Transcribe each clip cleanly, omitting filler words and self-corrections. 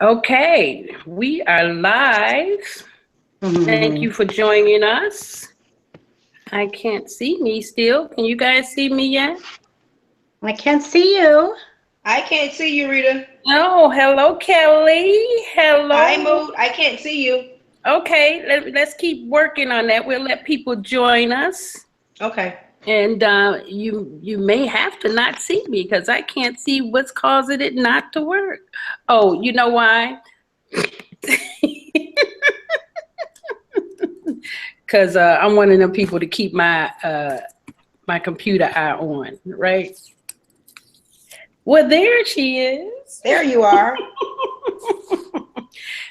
Okay, we are live. Thank you Mhm. for joining us. I can't see me still. Can you guys see me yet? I can't see you. I can't see you, Rita. Oh, hello, Kelly. Hi, Hello. Moot. I can't see you. Okay, let's keep working on that. We'll let people join us. Okay. And you may have to not see me because I can't see what's causing it not to work. Oh, you know why? Because I'm one of them people to keep my computer eye on, right? Well, there she is. There you are. Thank you for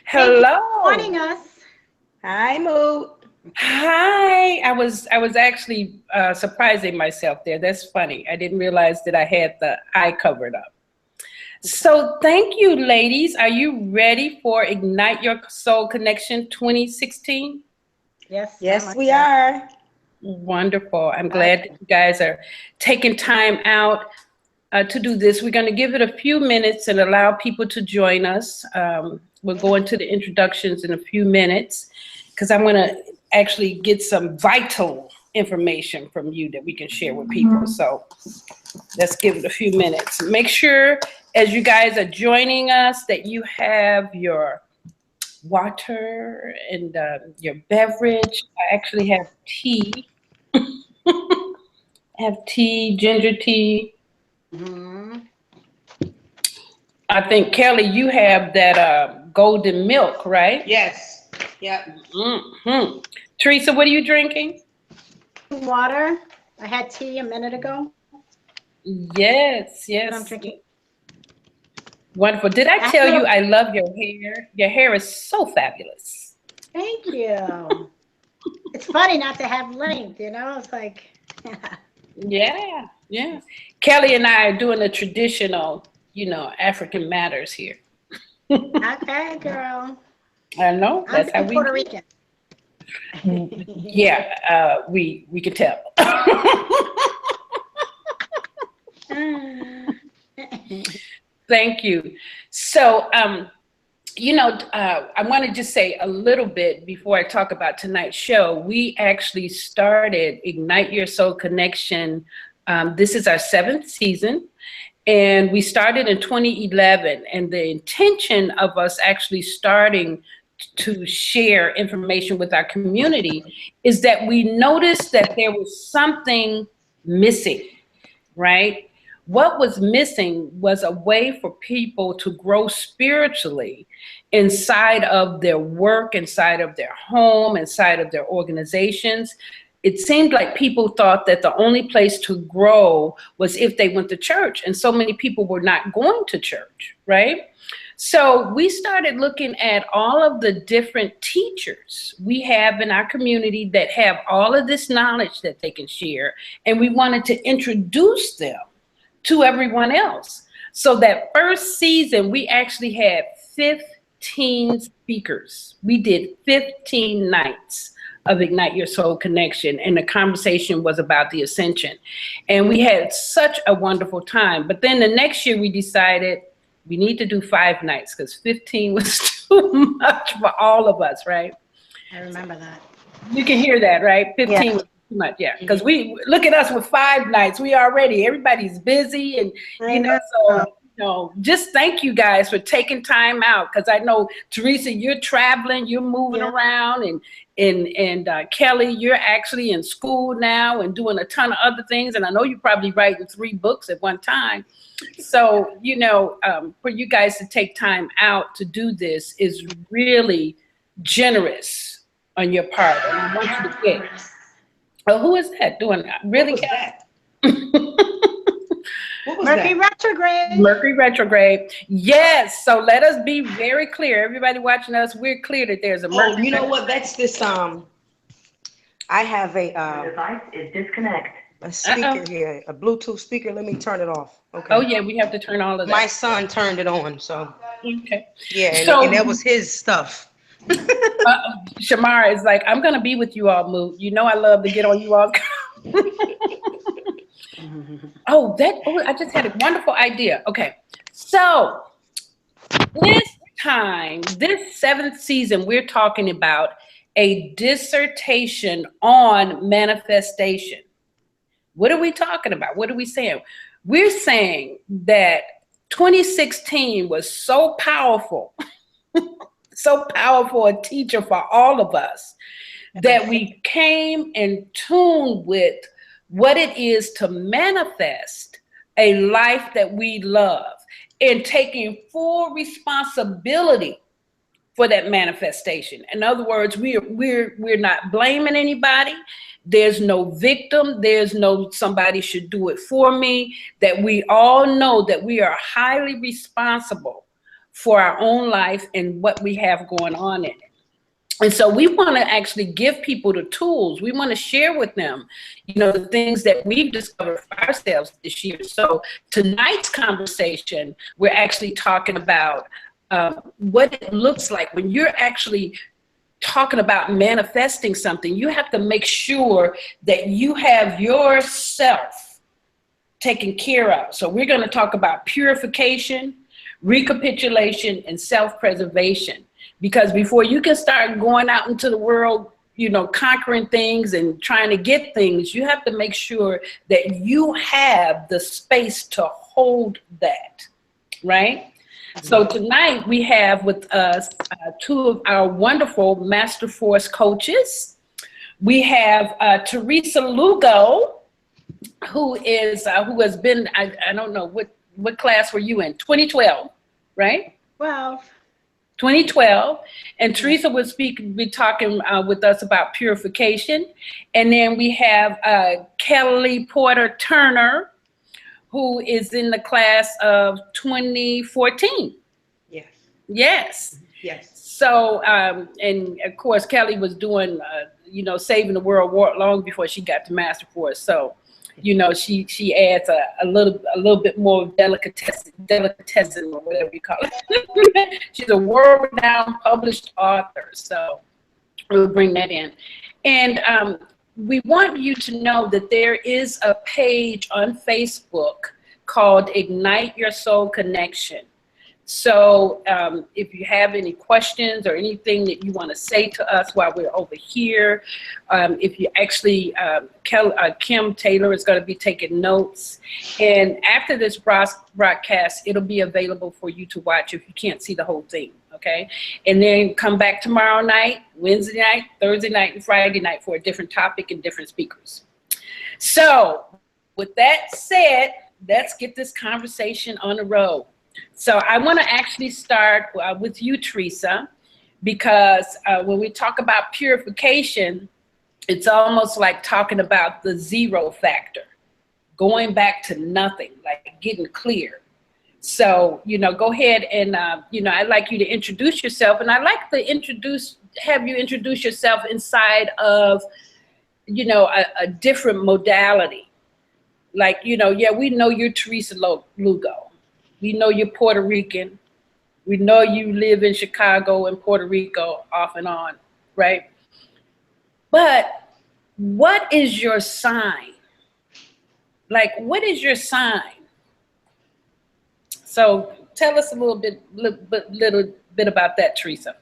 Hello. joining us. Hi, Moot. Hi. I was actually surprising myself there. That's funny. I didn't realize that I had the eye covered up. So thank you, ladies. Are you ready for Ignite Your Soul Connection 2016? Yes, I'm Yes, we ready. are. Wonderful. I'm glad that you guys are taking time out to do this. We're going to give it a few minutes and allow people to join us. We'll go into the introductions in a few minutes because I want to actually get some vital information from you that we can share with people. So let's give it a few minutes. Make sure as you guys are joining us that you have your water and your beverage. I actually have tea. I have tea, ginger tea. Mhm. I think Kelly, you have that golden milk, right? Yes. Yep. Hmm. Teresa, what are you drinking? Water. I had tea a minute ago. Yes, What I'm yes. drinking. Wonderful. Did I I tell you feel. I love your hair? Your hair is so fabulous. Thank you. It's funny not to have length, you know. It's like. Yeah, yeah. Kelly and I are doing a traditional, African matters here. Okay, girl. I know I'm that's how being we Puerto do. Rican. Yeah, we can tell. Thank you. So, I want to just say a little bit before I talk about tonight's show. We actually started Ignite Your Soul Connection. This is our 7th season, and we started in 2011. And the intention of us actually starting to share information with our community is that we noticed that there was something missing, right? What was missing was a way for people to grow spiritually inside of their work, inside of their home, inside of their organizations. It seemed like people thought that the only place to grow was if they went to church, and so many people were not going to church, right? So we started looking at all of the different teachers we have in our community that have all of this knowledge that they can share, and we wanted to introduce them to everyone else. So that first season, we actually had 15 speakers. We did 15 nights of Ignite Your Soul Connection, and the conversation was about the ascension. And we had such a wonderful time. But then the next year, we decided we need to do 5 nights because 15 was too much for all of us, right? I remember that. You can hear that, right? Yeah. 15 was too much, yeah. Because we look at us with 5 nights. We already, everybody's busy, and I know. just thank you guys for taking time out. Because I know Teresa, you're traveling, you're moving Yeah. around, and Kelly, you're actually in school now and doing a ton of other things. And I know you're probably writing 3 books at one time. So for you guys to take time out to do this is really generous on your part, and I want you to get. Oh, who is that doing that? What Really, was Kelly? that? What was Mercury that? retrograde. Mercury retrograde. Yes. So let us be very clear. Everybody watching us, we're clear that there's a Oh, Mercury. you know what? That's this. I have Device is disconnect. a speaker here, a Bluetooth speaker. Let me turn it off. Okay. Oh yeah, we have to turn all of My that. son turned it on, so Okay. yeah, and So that was his stuff. Shamara is like, I'm gonna be with you all, Moot. You know I love to get on you all. Oh, I just had a wonderful idea. Okay. So this time, this 7th season, we're talking about a dissertation on manifestation. What are we talking about? What are we saying? We're saying that 2016 was so powerful, so powerful a teacher for all of us, that we came in tune with what it is to manifest a life that we love, and taking full responsibility for that manifestation. In other words, we're not blaming anybody. There's no victim. There's no somebody should do it for me. That we all know that we are highly responsible for our own life and what we have going on in it. And so we want to actually give people the tools. We want to share with them, the things that we've discovered for ourselves this year. So tonight's conversation, we're actually talking about what it looks like when you're actually talking about manifesting something. You have to make sure that you have yourself taken care of. So we're going to talk about purification, recapitulation, and self-preservation. Because before you can start going out into the world, conquering things and trying to get things, you have to make sure that you have the space to hold that, right? So tonight we have with us 2 of our wonderful Master Force coaches. We have Teresa Lugo, who has been, I don't know, what class were you in? 2012, right? 2012, and Teresa will be talking with us about purification. And then we have Kelly Porter Turner, who is in the class of 2014. Yes. So, and of course, Kelly was doing, saving the world long before she got to Master Force. So, she adds a little bit more delicatessen or whatever you call it. She's a world-renowned published author, so we'll bring that in. And we want you to know that there is a page on Facebook called Ignite Your Soul Connection. So if you have any questions or anything that you want to say to us while we're over here, if you actually, Kim Taylor is going to be taking notes. And after this broadcast, it'll be available for you to watch if you can't see the whole thing, okay? And then come back tomorrow night, Wednesday night, Thursday night, and Friday night for a different topic and different speakers. So with that said, let's get this conversation on the road. So I want to actually start with you, Teresa, because when we talk about purification, it's almost like talking about the zero factor, going back to nothing, like getting clear. So, go ahead and, I'd like you to introduce yourself, and I'd like to have you introduce yourself inside of, a different modality. Like, yeah, we know you're Teresa Lugo. We know you're Puerto Rican. We know you live in Chicago and Puerto Rico off and on, right? But what is your sign? Like, what is your sign? So tell us a little bit about that, Teresa.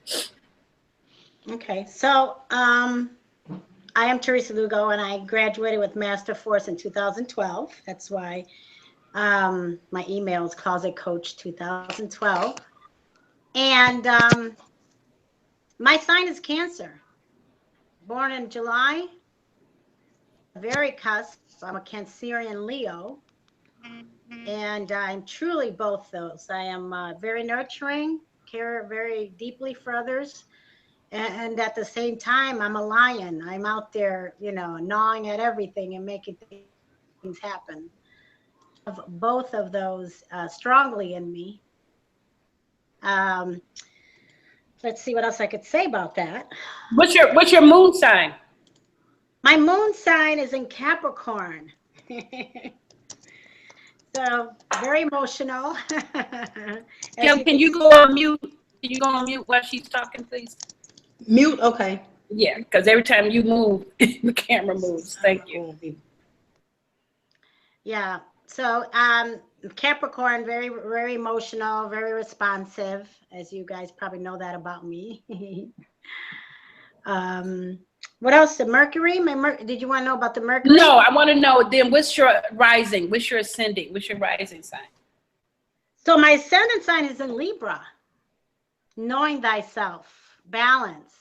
Okay, so I am Teresa Lugo, and I graduated with Master Force in 2012. That's why my email is Closet Coach 2012. And my sign is Cancer. Born in July, very cusp. I'm a Cancerian Leo. And I'm truly both those. I am very nurturing, care very deeply for others. And at the same time, I'm a lion. I'm out there, gnawing at everything and making things happen. Both of those strongly in me. Let's see what else I could say about that. What's your moon sign? My moon sign is in Capricorn. So very emotional. Kim, can you go on mute? Can you go on mute while she's talking, please? Mute, okay. Yeah, because every time you move, the camera moves. Thank you. Yeah. So Capricorn, very, very emotional, very responsive, as you guys probably know that about me. What else? The Mercury? Did you want to know about the Mercury? No, I want to know then what's your rising, what's your ascending, what's your rising sign? So my ascendant sign is in Libra. Knowing thyself, balance.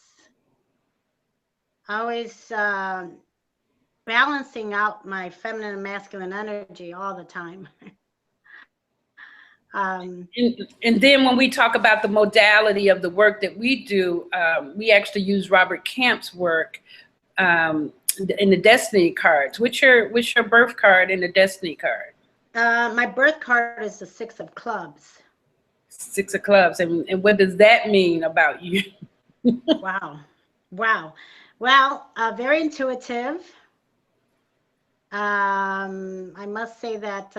Always balancing out my feminine and masculine energy all the time. And then when we talk about the modality of the work that we do, we actually use Robert Camp's work in the Destiny cards. What's your birth card in the Destiny card? My birth card is the 6 of clubs. 6 of clubs. And what does that mean about you? Wow. Wow. Well, very intuitive. I must say that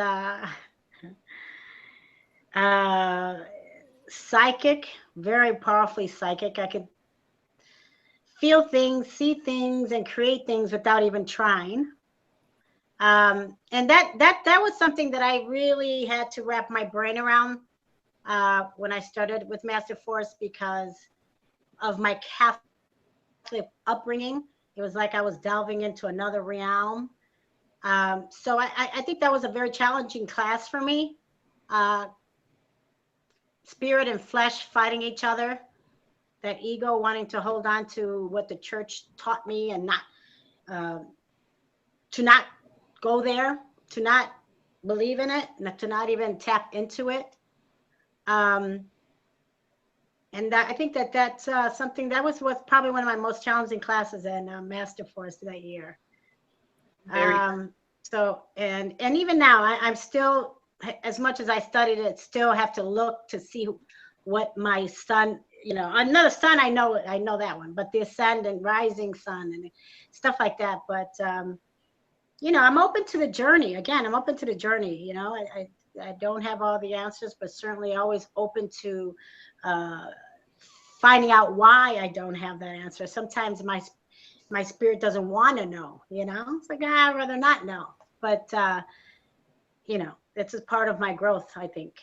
psychic, very powerfully psychic. I could feel things, see things, and create things without even trying. And that was something that I really had to wrap my brain around when I started with Master Force, because of my Catholic upbringing. It was like I was delving into another realm. So I think that was a very challenging class for me. Spirit and flesh fighting each other, that ego wanting to hold on to what the church taught me and not to not go there, to not believe in it, to not even tap into it. And I think that's something that was probably one of my most challenging classes in Master Force that year. So and even now I'm still, as much as I studied it, still have to look to see what my sun, another sun, I know that one, but the ascendant, rising sun and stuff like that. But I'm open to the journey. Again, I'm open to the journey. I don't have all the answers, but certainly always open to finding out why I don't have that answer. Sometimes my spirit doesn't want to know, it's like, I'd rather not know. But, this is part of my growth. I think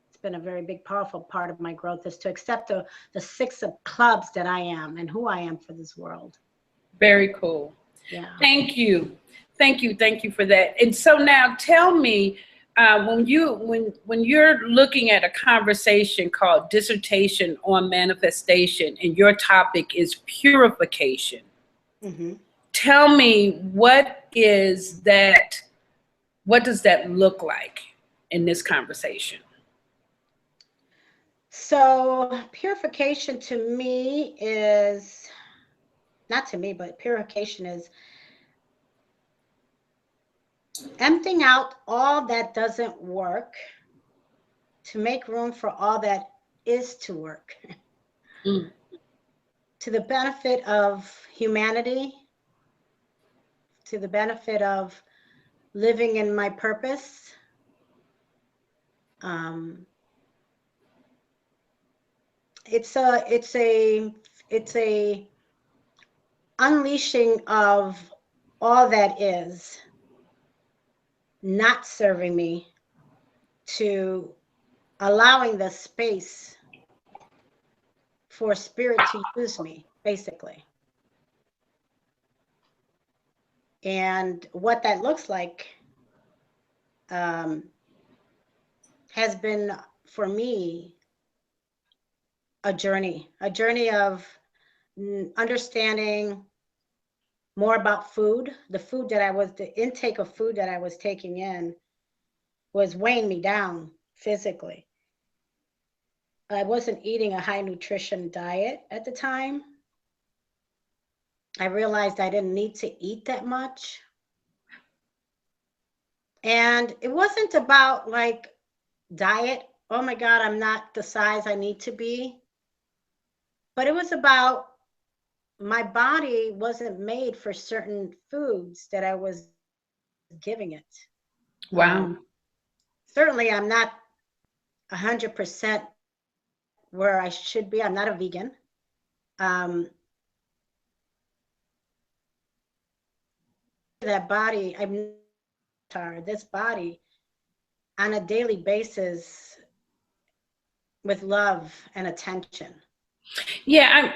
it's been a very big, powerful part of my growth, is to accept the 6 of clubs that I am and who I am for this world. Very cool. Yeah. Thank you for that. And so now tell me, when you're looking at a conversation called Dissertation on Manifestation, and your topic is purification, Mm-hmm. tell me, what does that look like in this conversation? So purification to me is, not to me, but purification is emptying out all that doesn't work to make room for all that is to work. Mm. To the benefit of humanity, to the benefit of living in my purpose. It's a unleashing of all that is not serving me, to allowing the space for spirit to use me, basically. And what that looks like has been, for me, a journey of understanding more about food. The intake of food that I was taking in was weighing me down physically. I wasn't eating a high nutrition diet at the time. I realized I didn't need to eat that much. And it wasn't about like diet. Oh my God, I'm not the size I need to be. But it was about my body wasn't made for certain foods that I was giving it. Wow. Certainly, I'm not 100% where I should be. I'm not a vegan. That body, I'm tired. This body on a daily basis with love and attention. Yeah,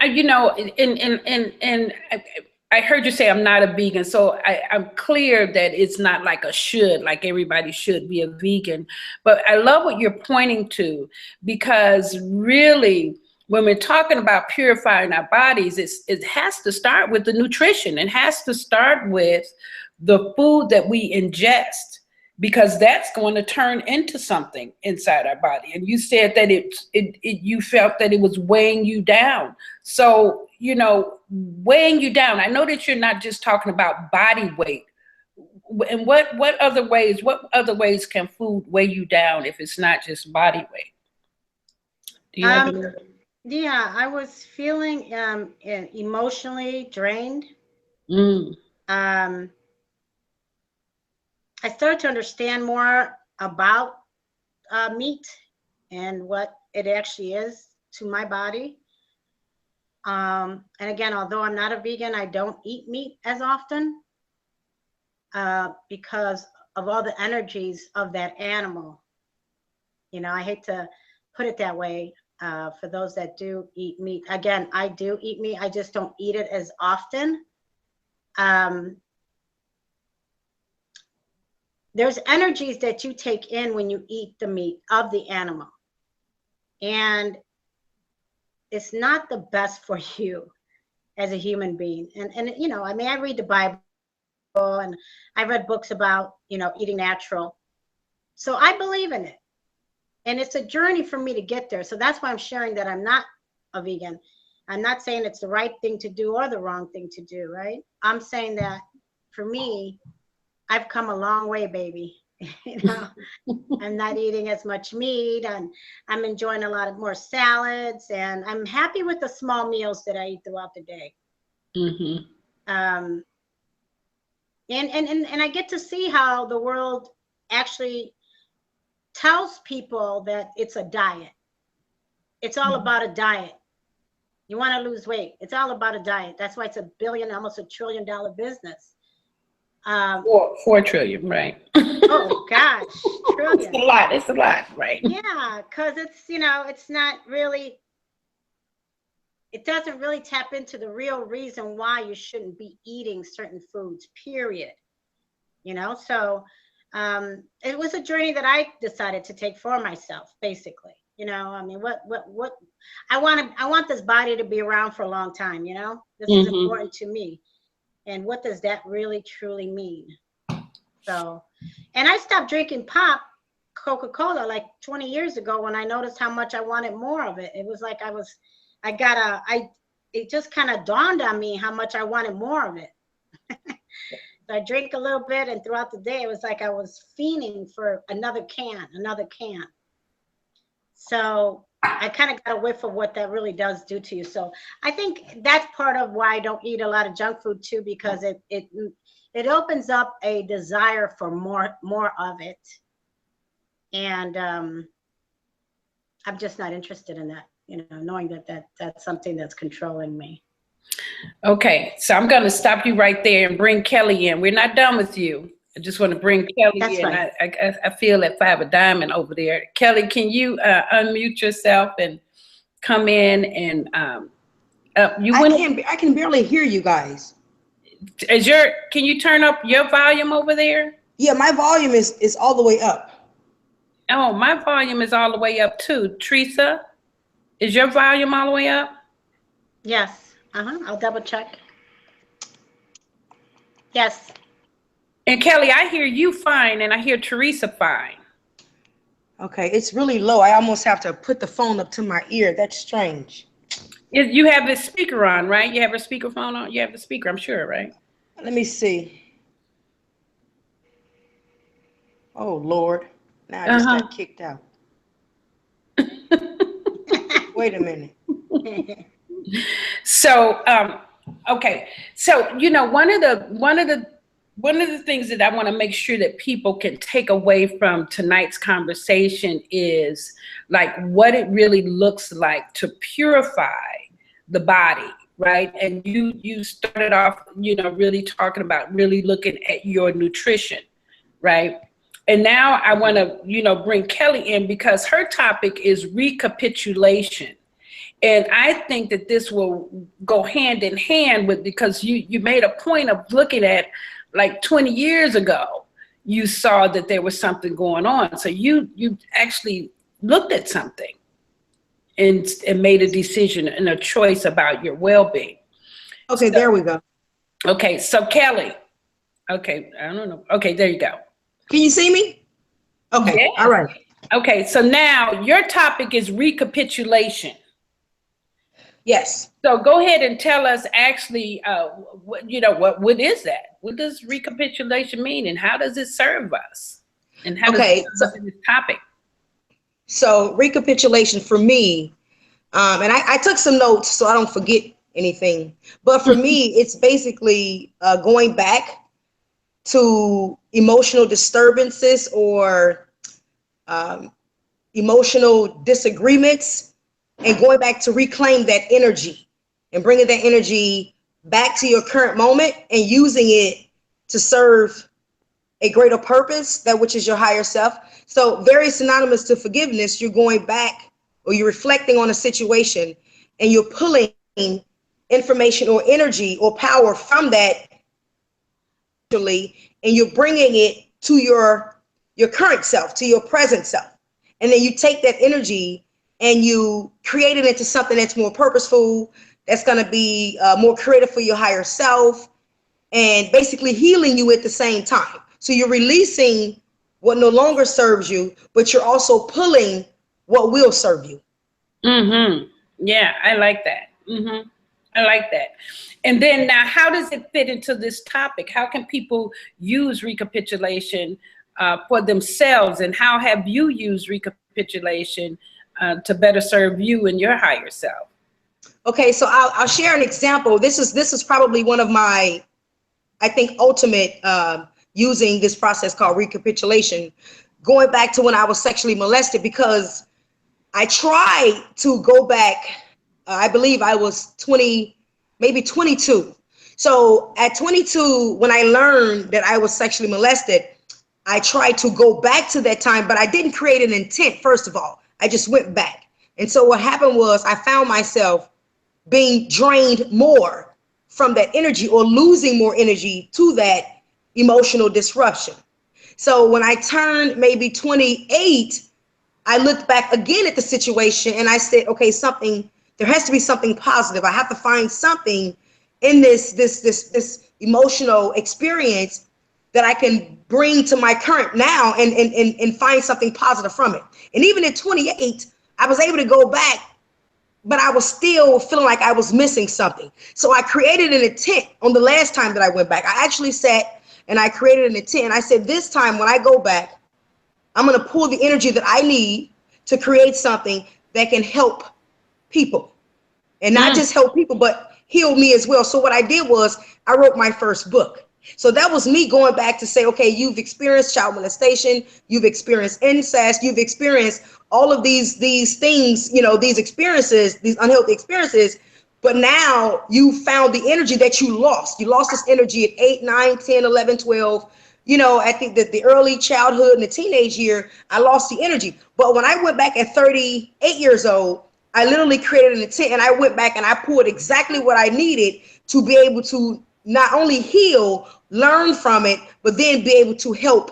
I heard you say I'm not a vegan, so I'm clear that it's not like a should, like everybody should be a vegan. But I love what you're pointing to, because really, when we're talking about purifying our bodies, it has to start with the nutrition. It has to start with the food that we ingest, because that's going to turn into something inside our body. And you said that you felt that it was weighing you down. So, weighing you down, I know that you're not just talking about body weight. And what other ways can food weigh you down if it's not just body weight? Do you have yeah, I was feeling emotionally drained. I started to understand more about meat and what it actually is to my body. And again, although I'm not a vegan, I don't eat meat as often because of all the energies of that animal. I hate to put it that way for those that do eat meat. Again, I do eat meat. I just don't eat it as often. There's energies that you take in when you eat the meat of the animal. And it's not the best for you as a human being. And I read the Bible and I read books about, eating natural. So I believe in it. And it's a journey for me to get there. So that's why I'm sharing that I'm not a vegan. I'm not saying it's the right thing to do or the wrong thing to do, right? I'm saying that for me, I've come a long way, baby. I'm not eating as much meat, and I'm enjoying a lot more salads, and I'm happy with the small meals that I eat throughout the day. And I get to see how the world actually tells people that it's a diet. It's all about a diet. You want to lose weight. It's all about a diet. That's why it's $1 billion, almost $1 trillion business. 4 trillion, right? Oh gosh, trillion. It's a lot, right? Yeah, because it's not really, it doesn't really tap into the real reason why you shouldn't be eating certain foods, period. So it was a journey that I decided to take for myself, basically. What I want this body to be around for a long time. This is important to me. And what does that really truly mean? So, and I stopped drinking Coca-Cola like 20 years ago when I noticed how much I wanted more of it. It was like it just kind of dawned on me how much I wanted more of it. So I drank a little bit, and throughout the day, it was like I was fiending for another can. So I kind of got a whiff of what that really does do to you. So I think that's part of why I don't eat a lot of junk food too, because it opens up a desire for more of it. And I'm just not interested in that, knowing that's something that's controlling me. Okay, so I'm going to stop you right there and bring Kelly in. We're not done with you. I just want to bring Kelly in. Right. I feel if I have a diamond over there. Kelly, can you unmute yourself and come in and I can barely hear you guys. Can you turn up your volume over there? Yeah, my volume is all the way up. Oh, my volume is all the way up too. Teresa, is your volume all the way up? Yes. I'll double check. Yes. And Kelly, I hear you fine, and I hear Teresa fine. Okay, it's really low. I almost have to put the phone up to my ear. That's strange. You have the speaker on, right? You have a speakerphone on? You have the speaker, I'm sure, right? Let me see. Oh, Lord. Now I just got kicked out. Wait a minute. So, okay. So, one of the things that I want to make sure that people can take away from tonight's conversation is like what it really looks like to purify the body, right? And you started off, really talking about really looking at your nutrition, right? And now I want to, bring Kelly in because her topic is recapitulation. And I think that this will go hand in hand with, because you made a point of looking at like 20 years ago, you saw that there was something going on. So you actually looked at something and made a decision and a choice about your well-being. Okay, there we go. Okay, so Kelly. Okay, I don't know. Okay, there you go. Can you see me? Okay, Yes. all right. Okay, so now your topic is recapitulation. Yes. So go ahead and tell us actually, what is that? What does recapitulation mean, and how does it serve us? And how does it serve us in this topic? So recapitulation for me, and I took some notes so I don't forget anything. But for me, it's basically going back to emotional disturbances or emotional disagreements, and going back to reclaim that energy and bringing that energy back to your current moment and using it to serve a greater purpose, that which is your higher self. So very synonymous to forgiveness, you're going back or you're reflecting on a situation and you're pulling information or energy or power from that and you're bringing it to your current self, to your present self. And then you take that energy and you create it into something that's more purposeful, that's going to be more creative for your higher self, and basically healing you at the same time. So you're releasing what no longer serves you, but you're also pulling what will serve you. Mm-hmm. Yeah, I like that. Mm-hmm. I like that. And then now, how does it fit into this topic? How can people use recapitulation for themselves? And how have you used recapitulation to better serve you and your higher self? Okay, so I'll share an example. This is probably one of my, I think, ultimate using this process called recapitulation, going back to when I was sexually molested, because I tried to go back. I believe I was 20, maybe 22. So at 22, when I learned that I was sexually molested, I tried to go back to that time, but I didn't create an intent. First of all, I just went back. And so what happened was I found myself being drained more from that energy, or losing more energy to that emotional disruption. So when I turned maybe 28, I looked back again at the situation and I said, okay, there has to be something positive. I have to find something in this emotional experience that I can bring to my current now and find something positive from it. And even at 28, I was able to go back, but I was still feeling like I was missing something. So I created an intent on the last time that I went back. I actually sat and I created an intent. And I said, this time when I go back, I'm going to pull the energy that I need to create something that can help people, and not just help people, but heal me as well. So what I did was I wrote my first book. So that was me going back to say, okay, you've experienced child molestation, you've experienced incest, you've experienced all of these things, these experiences, these unhealthy experiences, but now you found the energy that you lost. You lost this energy at 8, 9, 10, 11, 12. I think that the early childhood and the teenage year, I lost the energy. But when I went back at 38 years old, I literally created an intent and I went back and I pulled exactly what I needed to be able to not only heal, learn from it, but then be able to help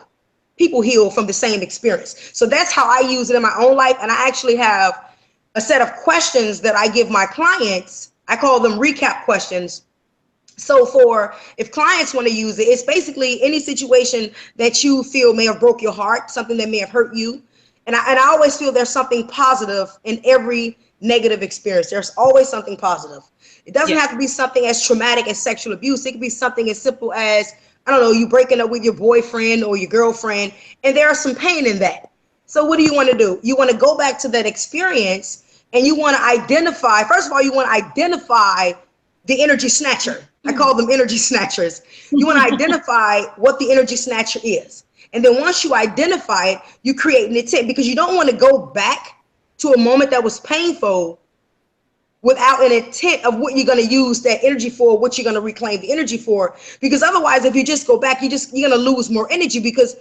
people heal from the same experience. So that's how I use it in my own life. And I actually have a set of questions that I give my clients. I call them recap questions. So if clients want to use it, it's basically any situation that you feel may have broke your heart, something that may have hurt you. And I always feel there's something positive in every negative experience. There's always something positive. It doesn't have to be something as traumatic as sexual abuse. It could be something as simple as, I don't know, you breaking up with your boyfriend or your girlfriend, and there's some pain in that. So what do you want to do? You want to go back to that experience and you want to identify, first of all, you want to identify the energy snatcher. I call them energy snatchers. You want to identify what the energy snatcher is. And then once you identify it, you create an intent, because you don't want to go back to a moment that was painful without an intent of what you're going to use that energy for, what you're going to reclaim the energy for. Because otherwise, if you just go back, you're going to lose more energy, because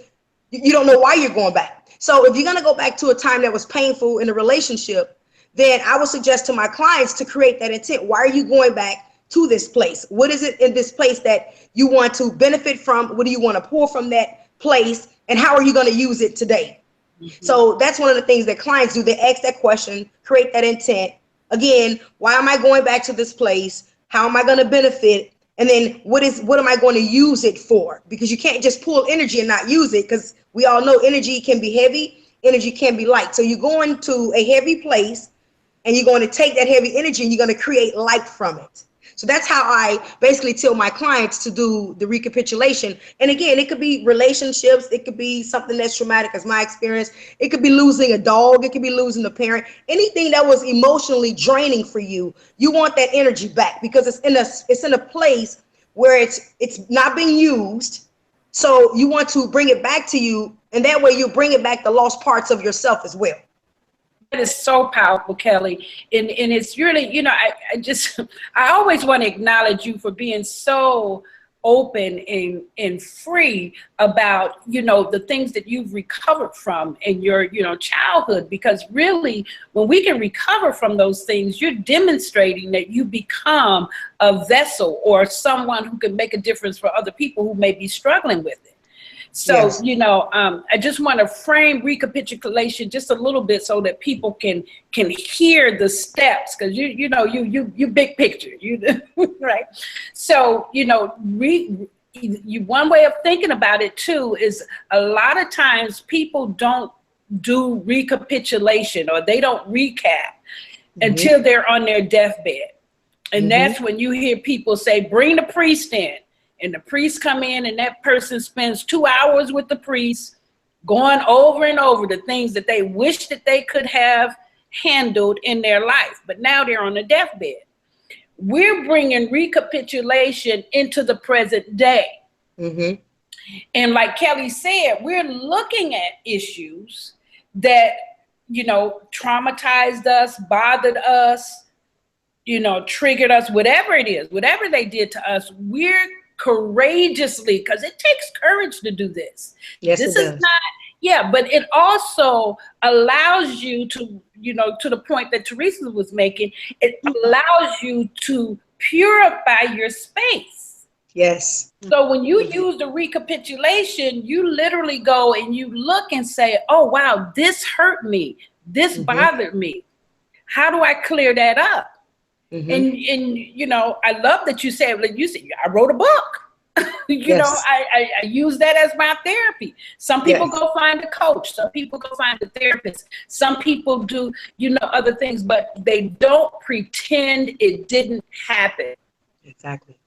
You don't know why you're going back. So if you're going to go back to a time that was painful in a relationship, then I would suggest to my clients to create that intent. Why are you going back to this place? What is it in this place that you want to benefit from? What do you want to pull from that place? And how are you going to use it today? Mm-hmm. So that's one of the things that clients do. They ask that question, create that intent. Again, why am I going back to this place? How am I going to benefit? And then what am I going to use it for? Because you can't just pull energy and not use it, because we all know energy can be heavy, energy can be light. So you're going to a heavy place and you're going to take that heavy energy and you're going to create light from it. So that's how I basically tell my clients to do the recapitulation. And again, it could be relationships. It could be something that's traumatic, as my experience. It could be losing a dog. It could be losing a parent. Anything that was emotionally draining for you, you want that energy back, because it's in a place where it's not being used. So you want to bring it back to you, and that way you bring it back the lost parts of yourself as well. That is so powerful, Kelly. And it's really, you know, I always want to acknowledge you for being so open and free about, you know, the things that you've recovered from in your, you know, childhood. Because really, when we can recover from those things, you're demonstrating that you become a vessel or someone who can make a difference for other people who may be struggling with it. So, yes. You know, I just want to frame recapitulation just a little bit so that people can hear the steps, because you know, you big picture, right? So, you know, one way of thinking about it too is a lot of times people don't do recapitulation, or they don't recap until they're on their deathbed. And that's when you hear people say, bring the priest in. And the priest come in, and that person spends 2 hours with the priest going over and over the things that they wish that they could have handled in their life. But now they're on the deathbed. We're bringing recapitulation into the present day. And like Kelly said, we're looking at issues that, you know, traumatized us, bothered us, you know, triggered us, whatever it is, whatever they did to us, we're courageously, because it takes courage to do this. Yes, this is not, yeah, but it also allows you to, you know, to the point that Teresa was making, it allows you to purify your space. Yes. So when you use the recapitulation, you literally go and you look and say, oh, wow, this hurt me. This bothered me. How do I clear that up? And you know, I love that you said, like you said, I wrote a book. You know, I use that as my therapy. Some people go find a coach. Some people go find a therapist. Some people do, you know, other things, but they don't pretend it didn't happen. Exactly.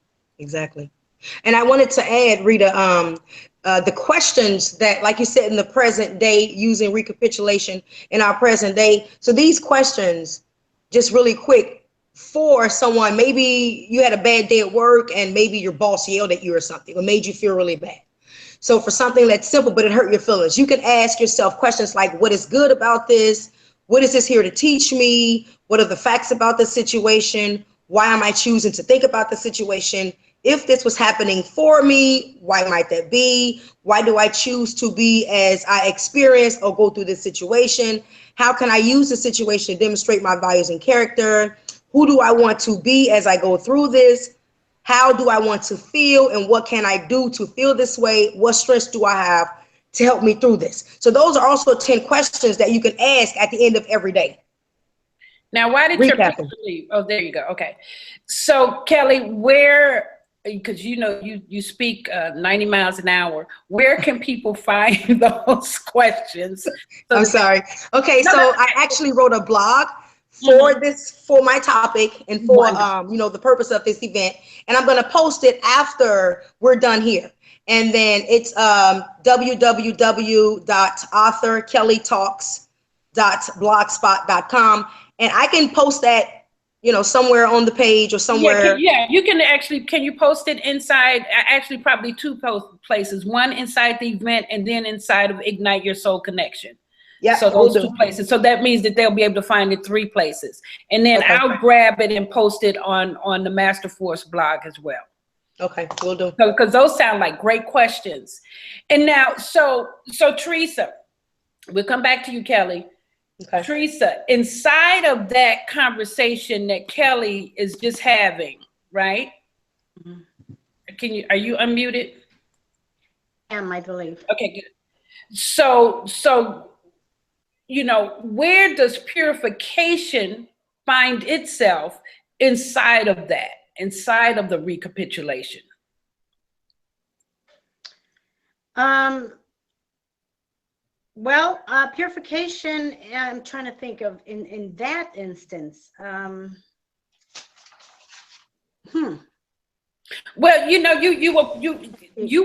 And I wanted to add, Rita, the questions that, like you said, in the present day, using recapitulation in our present day. So these questions, just really quick, for someone, maybe you had a bad day at work and maybe your boss yelled at you or something, or made you feel really bad. So for something that's simple, but it hurt your feelings, you can ask yourself questions like, what is good about this? What is this here to teach me? What are the facts about the situation? Why am I choosing to think about the situation? If this was happening for me, why might that be? Why do I choose to be as I experience or go through this situation? How can I use the situation to demonstrate my values and character? Who do I want to be as I go through this? How do I want to feel? And what can I do to feel this way? What strengths do I have to help me through this? So those are also 10 questions that you can ask at the end of every day. Now, why did your picture leave? Oh, there you go. Okay. So Kelly, where, because you know, you speak 90 miles an hour, where can people find those questions? I'm sorry. Okay. So I actually wrote a blog for for my topic and for, you know, the purpose of this event. And I'm going to post it after we're done here. And then it's www.authorkellytalks.blogspot.com. And I can post that, you know, somewhere on the page or somewhere. Yeah, you can actually, can you post it inside, actually probably two places, one inside the event and then inside of Ignite Your Soul Connection. Yeah, so those two places. So that means that they'll be able to find it 3 places. And then I'll grab it and post it on the Master Force blog as well. Okay, will do. Because those sound like great questions. And now, so Teresa, we'll come back to you, Kelly. Okay. Teresa, inside of that conversation that Kelly is just having, right? Are you unmuted? I believe. Okay, good. So, where does purification find itself inside of that, inside of the recapitulation? Well, purification, I'm trying to think of in that instance. Well, you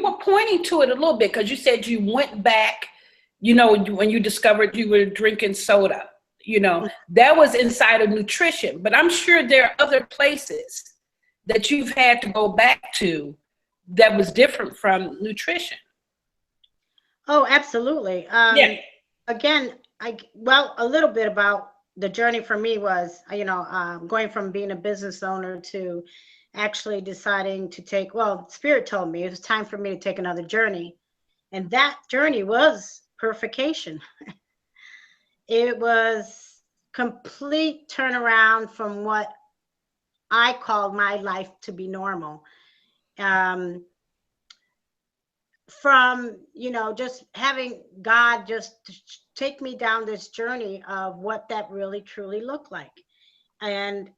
were pointing to it a little bit because you said you went back, when you discovered you were drinking soda, that was inside of nutrition. But I'm sure there are other places that you've had to go back to that was different from nutrition. Oh, absolutely. Yeah. Again, a little bit about the journey for me was, going from being a business owner to actually deciding to take, Spirit told me it was time for me to take another journey. And that journey was purification. It was complete turnaround from what I called my life to be normal. From, just having God just take me down this journey of what that really truly looked like. And,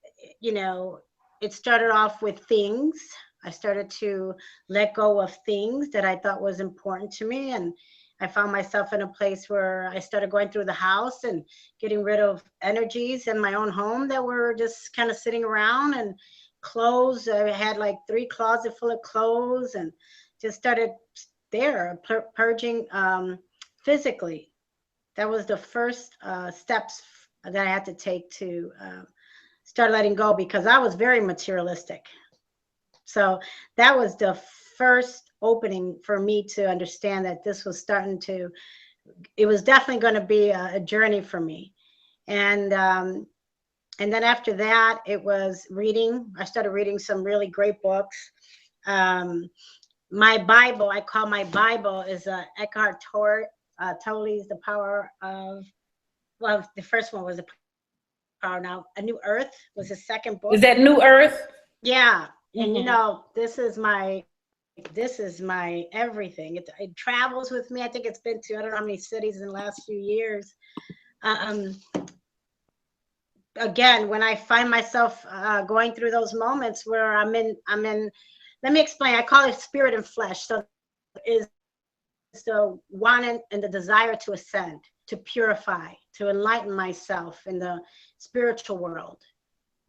it started off with things. I started to let go of things that I thought was important to me. And I found myself in a place where I started going through the house and getting rid of energies in my own home that were just kind of sitting around, and clothes. I had like 3 closets full of clothes, and just started purging physically. That was the first steps that I had to take to start letting go, because I was very materialistic. So that was the first opening for me to understand that this was it was definitely going to be a journey for me. And then after that, it was reading. I started reading some really great books. My Bible, I call my Bible, is Eckhart Tolle's The Power of, the first one was The Power Now. A New Earth was his second book. Is that New Earth? Yeah. And this is my everything. It travels with me. I think it's been to I don't know how many cities in the last few years. Again, when I find myself going through those moments where I'm in, let me explain. I call it spirit and flesh. So is the wanting and the desire to ascend, to purify, to enlighten myself in the spiritual world.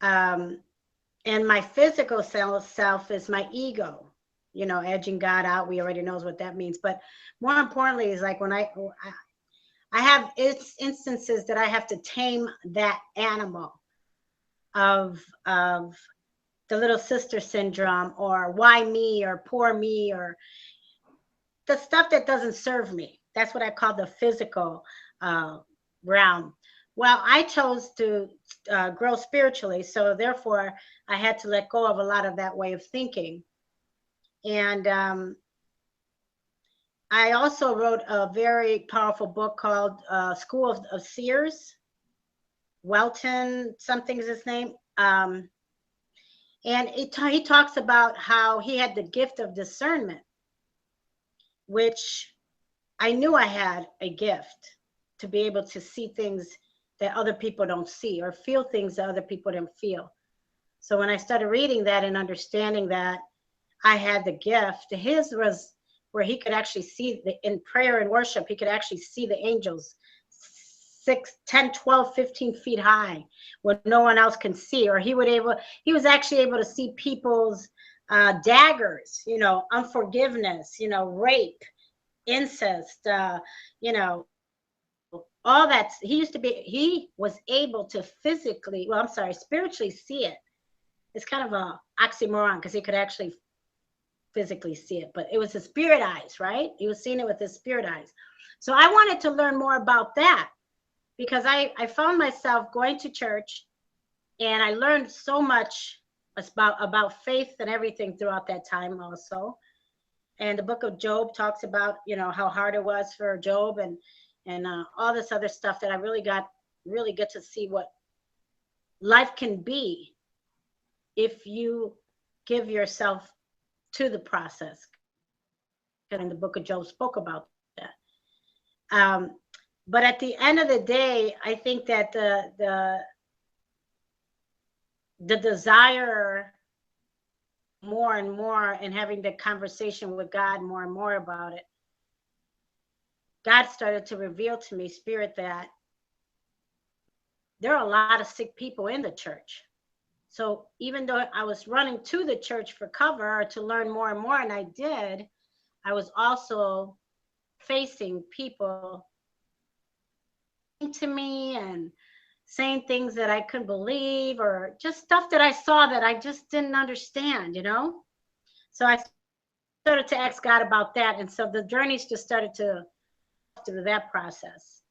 And my physical self is my ego, edging God out. We already knows what that means. But more importantly is like when I have instances that I have to tame that animal of the little sister syndrome, or why me, or poor me, or the stuff that doesn't serve me. That's what I call the physical realm. Well, I chose to grow spiritually, so therefore I had to let go of a lot of that way of thinking. And I also wrote a very powerful book called School of Seers. Welton, something is his name. And he talks about how he had the gift of discernment, which I knew I had a gift to be able to see things that other people don't see, or feel things that other people don't feel. So when I started reading that and understanding that I had the gift, his was where he could actually see in prayer and worship, he could actually see the angels 6, 10, 12, 15 feet high when no one else can see. Or he was actually able to see people's daggers, unforgiveness, rape, incest, all that. He was able to spiritually see it. It's kind of a oxymoron because he could actually physically see it, but it was his spirit eyes, right? He was seeing it with his spirit eyes. So I wanted to learn more about that, because I found myself going to church and I learned so much about faith and everything throughout that time also. And the book of Job talks about, you know, how hard it was for Job, and all this other stuff that I really get to see what life can be if you give yourself to the process. And the book of Job spoke about that. But at the end of the day, I think that the desire more and more, and having the conversation with God more and more about it, God started to reveal to me, Spirit, that there are a lot of sick people in the church. So even though I was running to the church for cover to learn more and more, and I did, I was also facing people to me and saying things that I couldn't believe, or just stuff that I saw that I just didn't understand, you know? So I started to ask God about that. And so the journeys just started to through that process.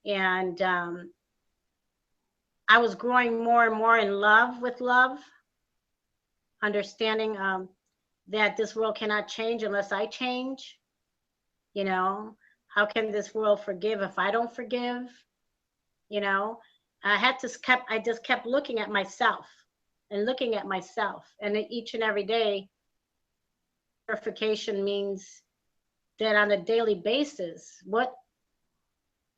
And I was growing more and more in love with love, understanding that this world cannot change unless I change. You know, how can this world forgive if I don't forgive? You know, I just kept looking at myself and looking at myself. And each and every day, purification means that on a daily basis, what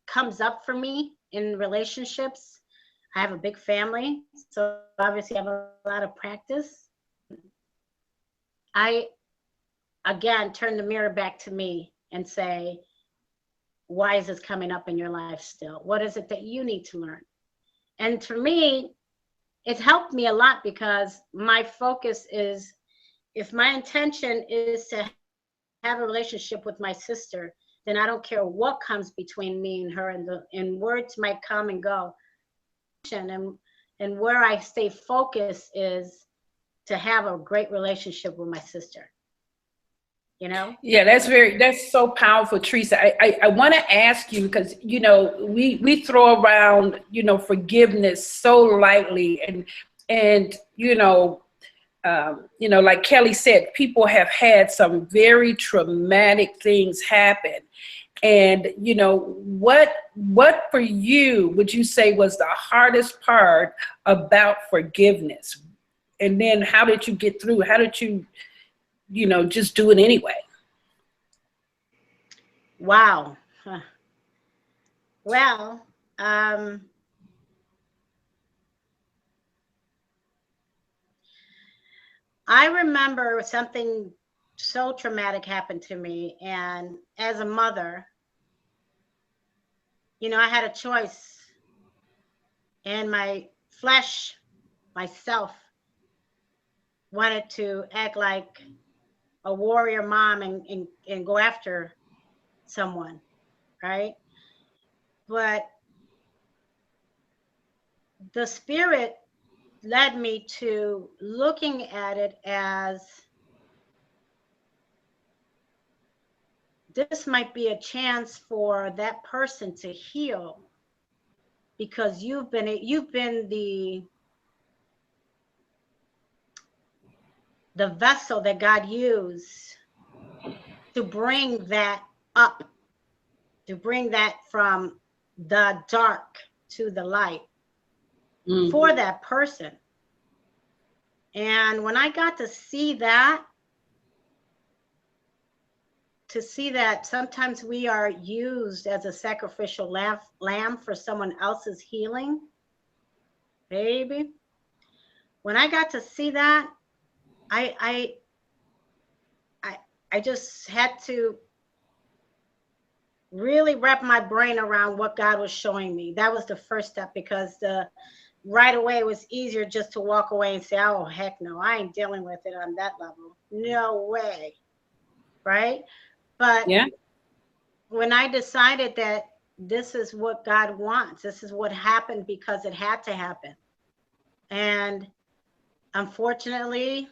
comes up for me in relationships, I have a big family, so obviously I have a lot of practice. I, again, turn the mirror back to me and say, why is this coming up in your life still? What is it that you need to learn? And for me, it's helped me a lot, because my focus is, if my intention is to have a relationship with my sister, then I don't care what comes between me and her, and words might come and go. And where I stay focused is to have a great relationship with my sister. You know? Yeah, that's so powerful, Teresa. I want to ask you, because, you know, we throw around, you know, forgiveness so lightly, and you know, like Kelly said, people have had some very traumatic things happen. And, you know, what for you would you say was the hardest part about forgiveness? And then how did you get through? How did you, you know, just do it anyway? Wow. Huh. Well, I remember something so traumatic happened to me, and as a mother, you know, I had a choice, and my flesh, myself, wanted to act like a warrior mom and go after someone, right? But the Spirit led me to looking at it as, this might be a chance for that person to heal, because you've been the vessel that God used to bring that up, to bring that from the dark to the light for that person. And when I got to see that, sometimes we are used as a sacrificial lamb for someone else's healing, baby. When I got to see that, I just had to really wrap my brain around what God was showing me. That was the first step, because right away it was easier just to walk away and say, oh, heck no, I ain't dealing with it on that level. No way, right? But yeah, when I decided that this is what God wants, this is what happened because it had to happen. And unfortunately,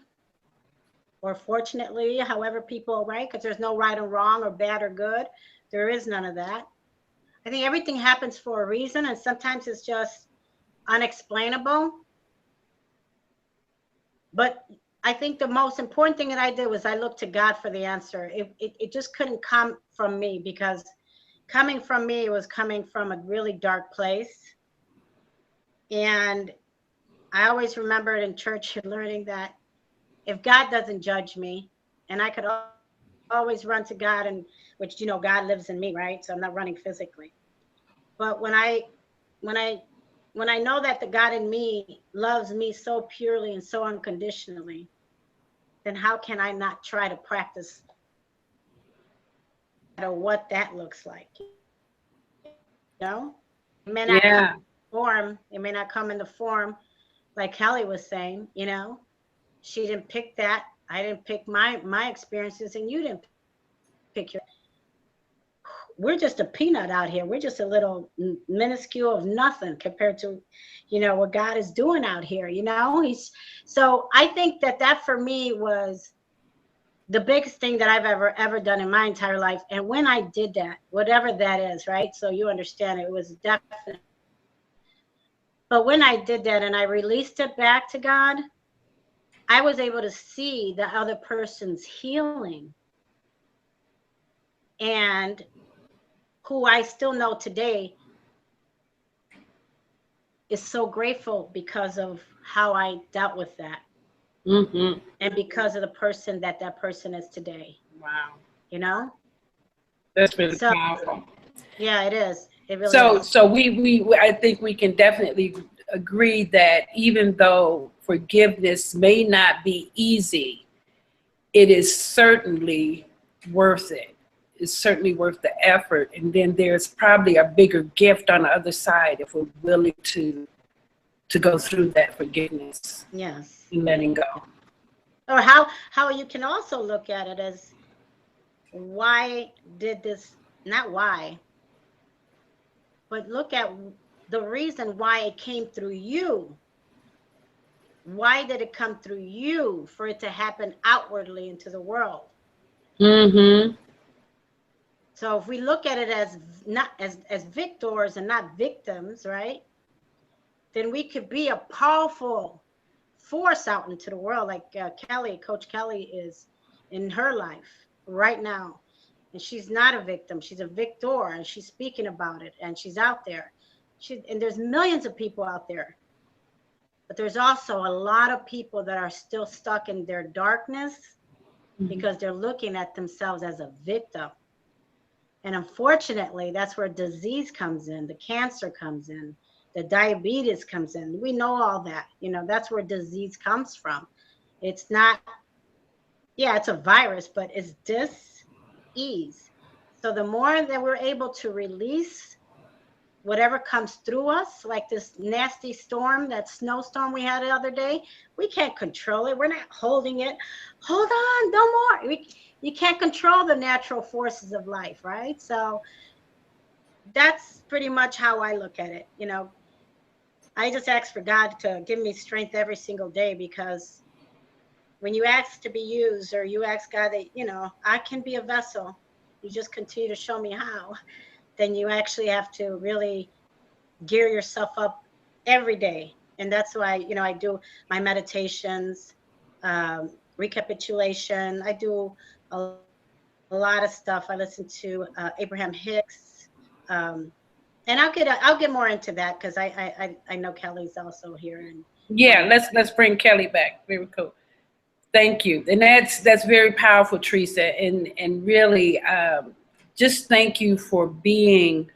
or fortunately, however people, right? Because there's no right or wrong or bad or good. There is none of that. I think everything happens for a reason, and sometimes it's just unexplainable. But I think the most important thing that I did was I looked to God for the answer. It just couldn't come from me, because coming from me was coming from a really dark place. And I always remembered in church learning that if God doesn't judge me, and I could always run to God, and which, you know, God lives in me, right? So I'm not running physically. But when I know that the God in me loves me so purely and so unconditionally, then how can I not try to practice no matter what that looks like? You know, it may not come in form, it may not come in the form like Kelly was saying, you know, she didn't pick that. I didn't pick my experiences, and you didn't pick your. We're just a peanut out here. We're just a little minuscule of nothing compared to, you know, what God is doing out here. You know, so I think that for me was the biggest thing that I've ever done in my entire life. And when I did that, whatever that is, right? So you understand, it was definite. But when I did that and I released it back to God, I was able to see the other person's healing, and who I still know today is so grateful because of how I dealt with that. Mm-hmm. And because of the person that person is today. Wow. You know? That's really powerful. Yeah, it is. It really is. So we I think we can definitely agree that even though forgiveness may not be easy, it is certainly worth it. It's certainly worth the effort. And then there's probably a bigger gift on the other side if we're willing to go through that forgiveness. Yes. And letting go. Or how you can also look at it as, why did this, not why, but look at the reason why it came through you. Why did it come through you for it to happen outwardly into the world? Mm-hmm. So if we look at it as not as victors and not victims, right? Then we could be a powerful force out into the world, like Coach Kelly is in her life right now. And she's not a victim, she's a victor, and she's speaking about it, and she's out there. And there's millions of people out there. But there's also a lot of people that are still stuck in their darkness, mm-hmm. because they're looking at themselves as a victim. And unfortunately, that's where disease comes in, the cancer comes in, the diabetes comes in. We know all that. You know, that's where disease comes from. It's not, yeah, it's a virus, but it's dis-ease. So the more that we're able to release whatever comes through us, like this nasty storm, that snowstorm we had the other day, we can't control it. We're not holding it. Hold on, no more. You can't control the natural forces of life, right? So that's pretty much how I look at it. You know, I just ask for God to give me strength every single day, because when you ask to be used, or you ask God that, you know, I can be a vessel, you just continue to show me how, then you actually have to really gear yourself up every day. And that's why, you know, I do my meditations, recapitulation. I do a lot of stuff. I listen to Abraham Hicks. And I'll get more into that, because I know Kelly's also here. And yeah, let's bring Kelly back. Very cool. Thank you. And that's very powerful, Teresa. And really, just thank you for being.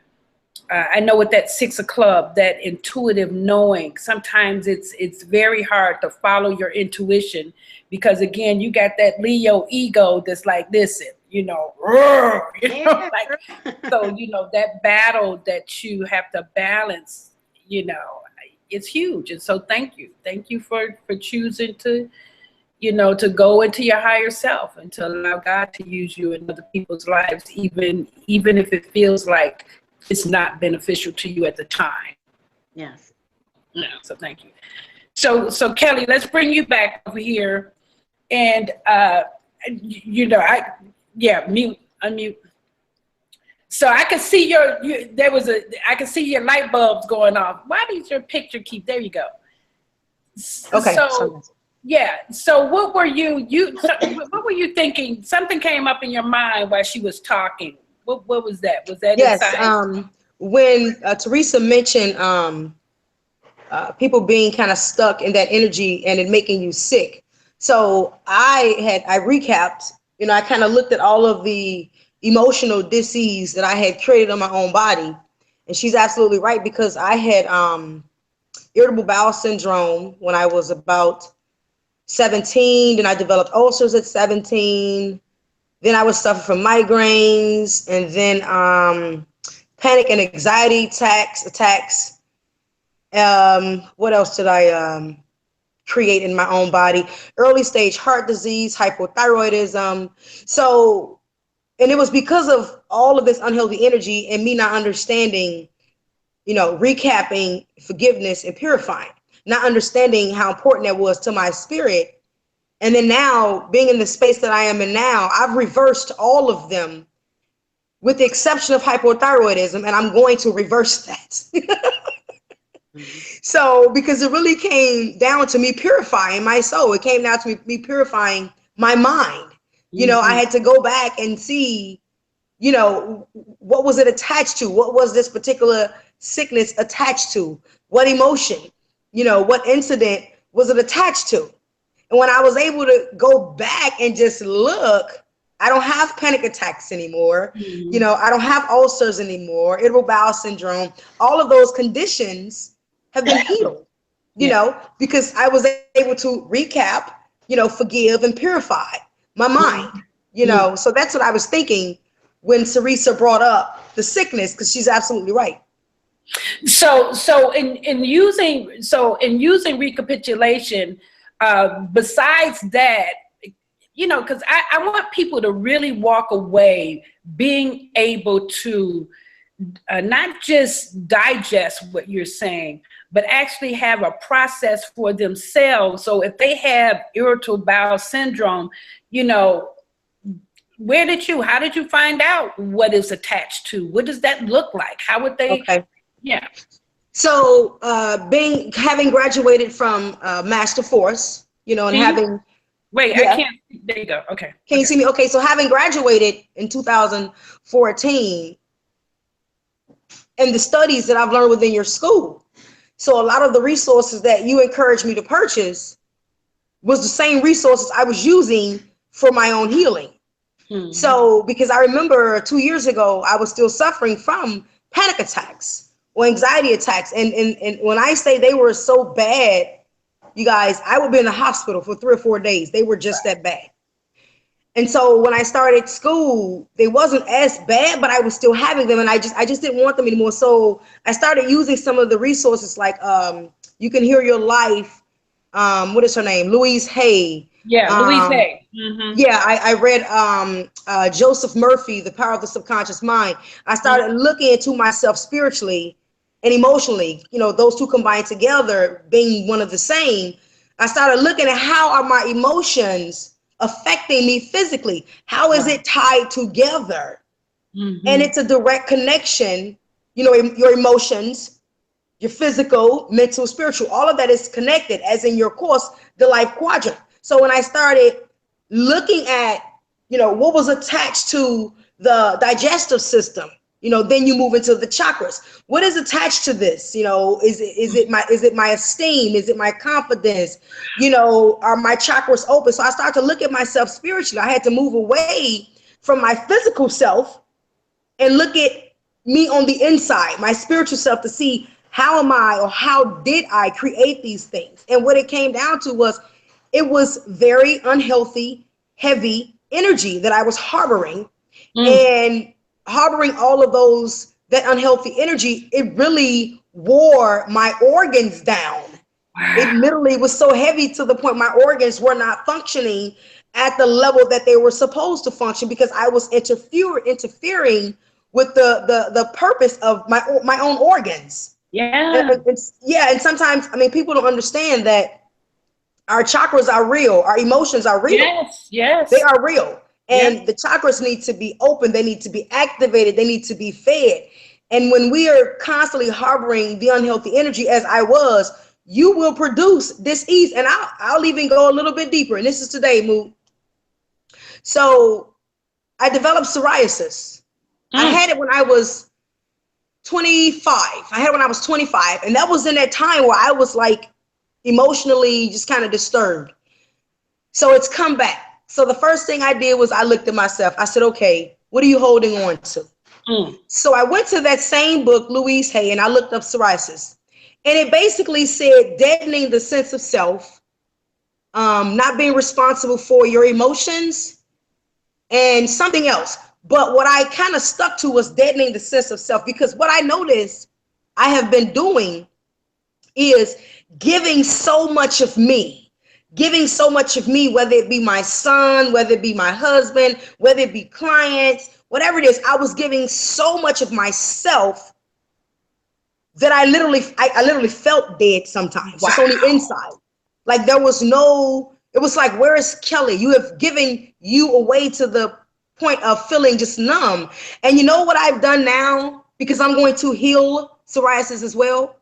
I know with that 6 o'clock, that intuitive knowing. Sometimes it's very hard to follow your intuition, because again, you got that Leo ego that's like, listen, you know, like, so, you know, that battle that you have to balance, you know, it's huge. And so thank you for choosing to, you know, to go into your higher self and to allow God to use you in other people's lives, even if it feels like it's not beneficial to you at the time. Yes. Yeah, so thank you. So Kelly, let's bring you back over here. And, you know, unmute. So I can see I can see your light bulbs going off. Why does your picture keep, there you go. Okay. Yeah. So what were what were you thinking? Something came up in your mind while she was talking. What was that? Was that Yes. inside? When Teresa mentioned people being kind of stuck in that energy and it making you sick. So I recapped, I kind of looked at all of the emotional disease that I had created on my own body. And she's absolutely right, because I had irritable bowel syndrome when I was about 17. Then I developed ulcers at 17. Then I would suffer from migraines, and then panic and anxiety attacks. What else did I create in my own body? Early stage heart disease, hypothyroidism. So, and it was because of all of this unhealthy energy and me not understanding, recapping, forgiveness, and purifying, not understanding how important that was to my spirit. And then now, being in the space that I am in now, I've reversed all of them with the exception of hypothyroidism, and I'm going to reverse that. So, because it really came down to me purifying my soul. It came down to me purifying my mind. I had to go back and see, what was it attached to? What was this particular sickness attached to? What emotion? What incident was it attached to? And when I was able to go back and just look, I don't have panic attacks anymore. I don't have ulcers anymore, irritable bowel syndrome. All of those conditions have been healed, because I was able to recap, forgive and purify my mind, So that's what I was thinking when Teresa brought up the sickness, because she's absolutely right. So in using recapitulation, besides that, because I want people to really walk away being able to not just digest what you're saying, but actually have a process for themselves. So if they have irritable bowel syndrome, how did you find out what is attached to? What does that look like? How would they? Okay. Yeah. So having graduated from Master Force, and having. Wait, Yeah. I can't. There you go. Okay. Can you see me? Okay. So having graduated in 2014, and the studies that I've learned within your school. So a lot of the resources that you encouraged me to purchase was the same resources I was using for my own healing. So, because I remember 2 years ago, I was still suffering from panic attacks or anxiety attacks. And when I say they were so bad, you guys, I would be in the hospital for 3 or 4 days. They were just that bad. And so when I started school, they wasn't as bad, but I was still having them, and I just didn't want them anymore. So I started using some of the resources, like You Can Heal Your Life. What is her name? Louise Hay. Yeah, Louise Hay. Yeah, I read Joseph Murphy, The Power of the Subconscious Mind. I started looking into myself spiritually and emotionally, those two combined together being one of the same. I started looking at how are my emotions affecting me physically? How is it tied together? And it's a direct connection, your emotions, your physical, mental, spiritual, all of that is connected, as in your course, the life quadrant. So when I started looking at, what was attached to the digestive system, then you move into the chakras. What is attached to this? Is it my esteem? Is it my confidence? Are my chakras open? So I started to look at myself spiritually. I had to move away from my physical self and look at me on the inside, my spiritual self, to see how am I, or how did I create these things? And what it came down to was, it was very unhealthy, heavy energy that I was harboring. And harboring all of that unhealthy energy, it really wore my organs down. Wow. It literally was so heavy to the point my organs were not functioning at the level that they were supposed to function, because I was interfering with the purpose of my own organs. Yeah. And sometimes, people don't understand that our chakras are real, our emotions are real. Yes. They are real. And the chakras need to be open. They need to be activated. They need to be fed. And when we are constantly harboring the unhealthy energy, as I was, you will produce this ease. And I'll even go a little bit deeper. And this is today, Moo. So I developed psoriasis. I had it when I was 25. I had it when I was 25. And that was in that time where I was like emotionally just kind of disturbed. So it's come back. So the first thing I did was I looked at myself. I said, okay, what are you holding on to? So I went to that same book, Louise Hay, and I looked up psoriasis. And it basically said deadening the sense of self, not being responsible for your emotions, and something else. But what I kind of stuck to was deadening the sense of self, because what I noticed I have been doing is giving so much of me, whether it be my son, whether it be my husband, whether it be clients, whatever it is. I was giving so much of myself that I literally felt dead sometimes, just on the inside. Like there was no, it was like, where is Kelly? You have given you away to the point of feeling just numb. And you know what I've done now? Because I'm going to heal psoriasis as well.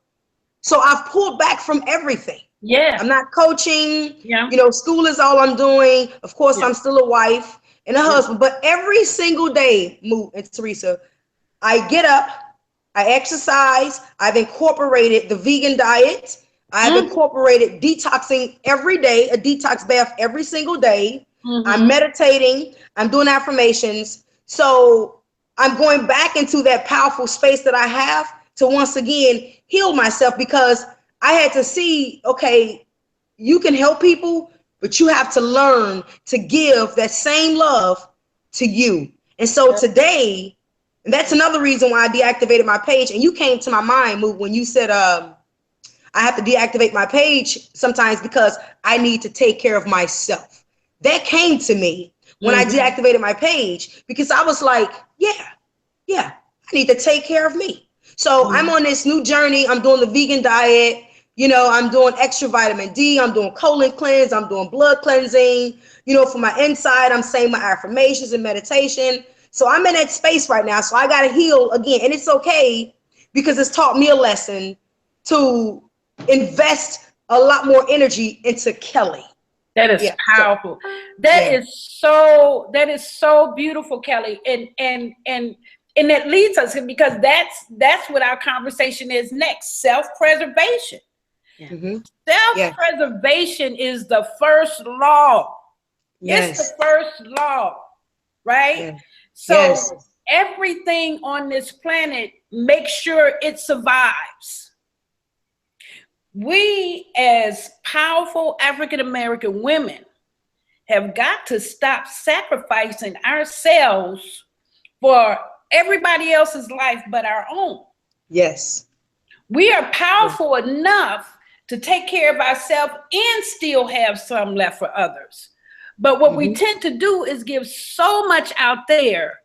So I've pulled back from everything. Yeah. I'm not coaching. Yeah. You know, school is all I'm doing. Of course, I'm still a wife and a husband. But every single day, Moo and Teresa, I get up, I exercise. I've incorporated the vegan diet. I've incorporated detoxing every day, a detox bath every single day. I'm meditating. I'm doing affirmations. So I'm going back into that powerful space that I have to once again heal myself, because I had to see, okay, you can help people, but you have to learn to give that same love to you. And so today, and that's another reason why I deactivated my page. And you came to my mind, Moo, when you said, I have to deactivate my page sometimes because I need to take care of myself. That came to me when I deactivated my page, because I was like, yeah, I need to take care of me. So I'm on this new journey. I'm doing the vegan diet. You know, I'm doing extra vitamin D. I'm doing colon cleanse. I'm doing blood cleansing. You know, for my inside, I'm saying my affirmations and meditation. So I'm in that space right now. So I got to heal again. And it's okay, because it's taught me a lesson to invest a lot more energy into Kelly. That is powerful. That is so beautiful, Kelly. And that leads us, because that's what our conversation is next. Self-preservation. Self-preservation is the first law. It's the first law, right? So everything on this planet, make sure it survives. We, as powerful African-American women, have got to stop sacrificing ourselves for everybody else's life but our own. Yes. We are powerful enough to take care of ourselves and still have some left for others. But what we tend to do is give so much out there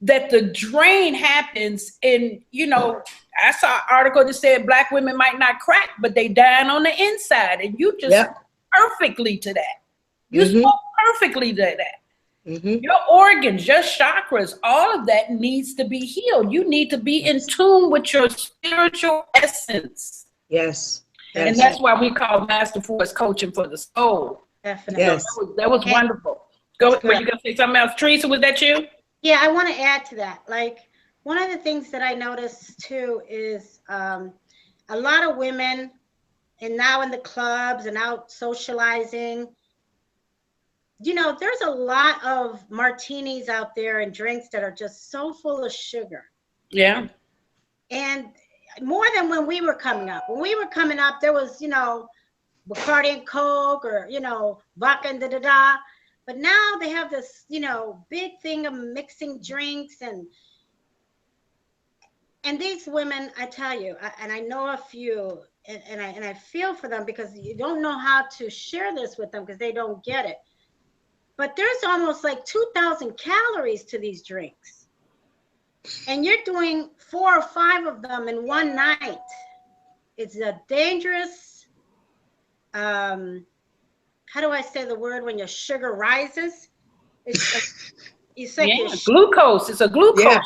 that the drain happens. And, you know, I saw an article that said Black women might not crack, but they dying on the inside. And you just spoke perfectly to that. You spoke perfectly to that. Your organs, your chakras, all of that needs to be healed. You need to be in tune with your spiritual essence. Yes. And that's why we call Master Force Coaching for the Soul. Definitely. Yes. That was wonderful. Go. Were you going to say something else? Teresa, was that you? Yeah, I want to add to that. Like, one of the things that I noticed too is a lot of women, and now in the clubs and out socializing, you know, there's a lot of martinis out there and drinks that are just so full of sugar. Yeah. And more than when we were coming up. When we were coming up, there was, you know, Bacardi and Coke, or, you know, vodka and da-da-da. But now they have this, you know, big thing of mixing drinks. And these women, I tell you, and I know a few, and I feel for them, because you don't know how to share this with them because they don't get it. But there's almost like 2,000 calories to these drinks. And you're doing 4 or 5 of them in one night. It's a dangerous, how do I say the word when your sugar rises? It's like, you say glucose. It's a glucose.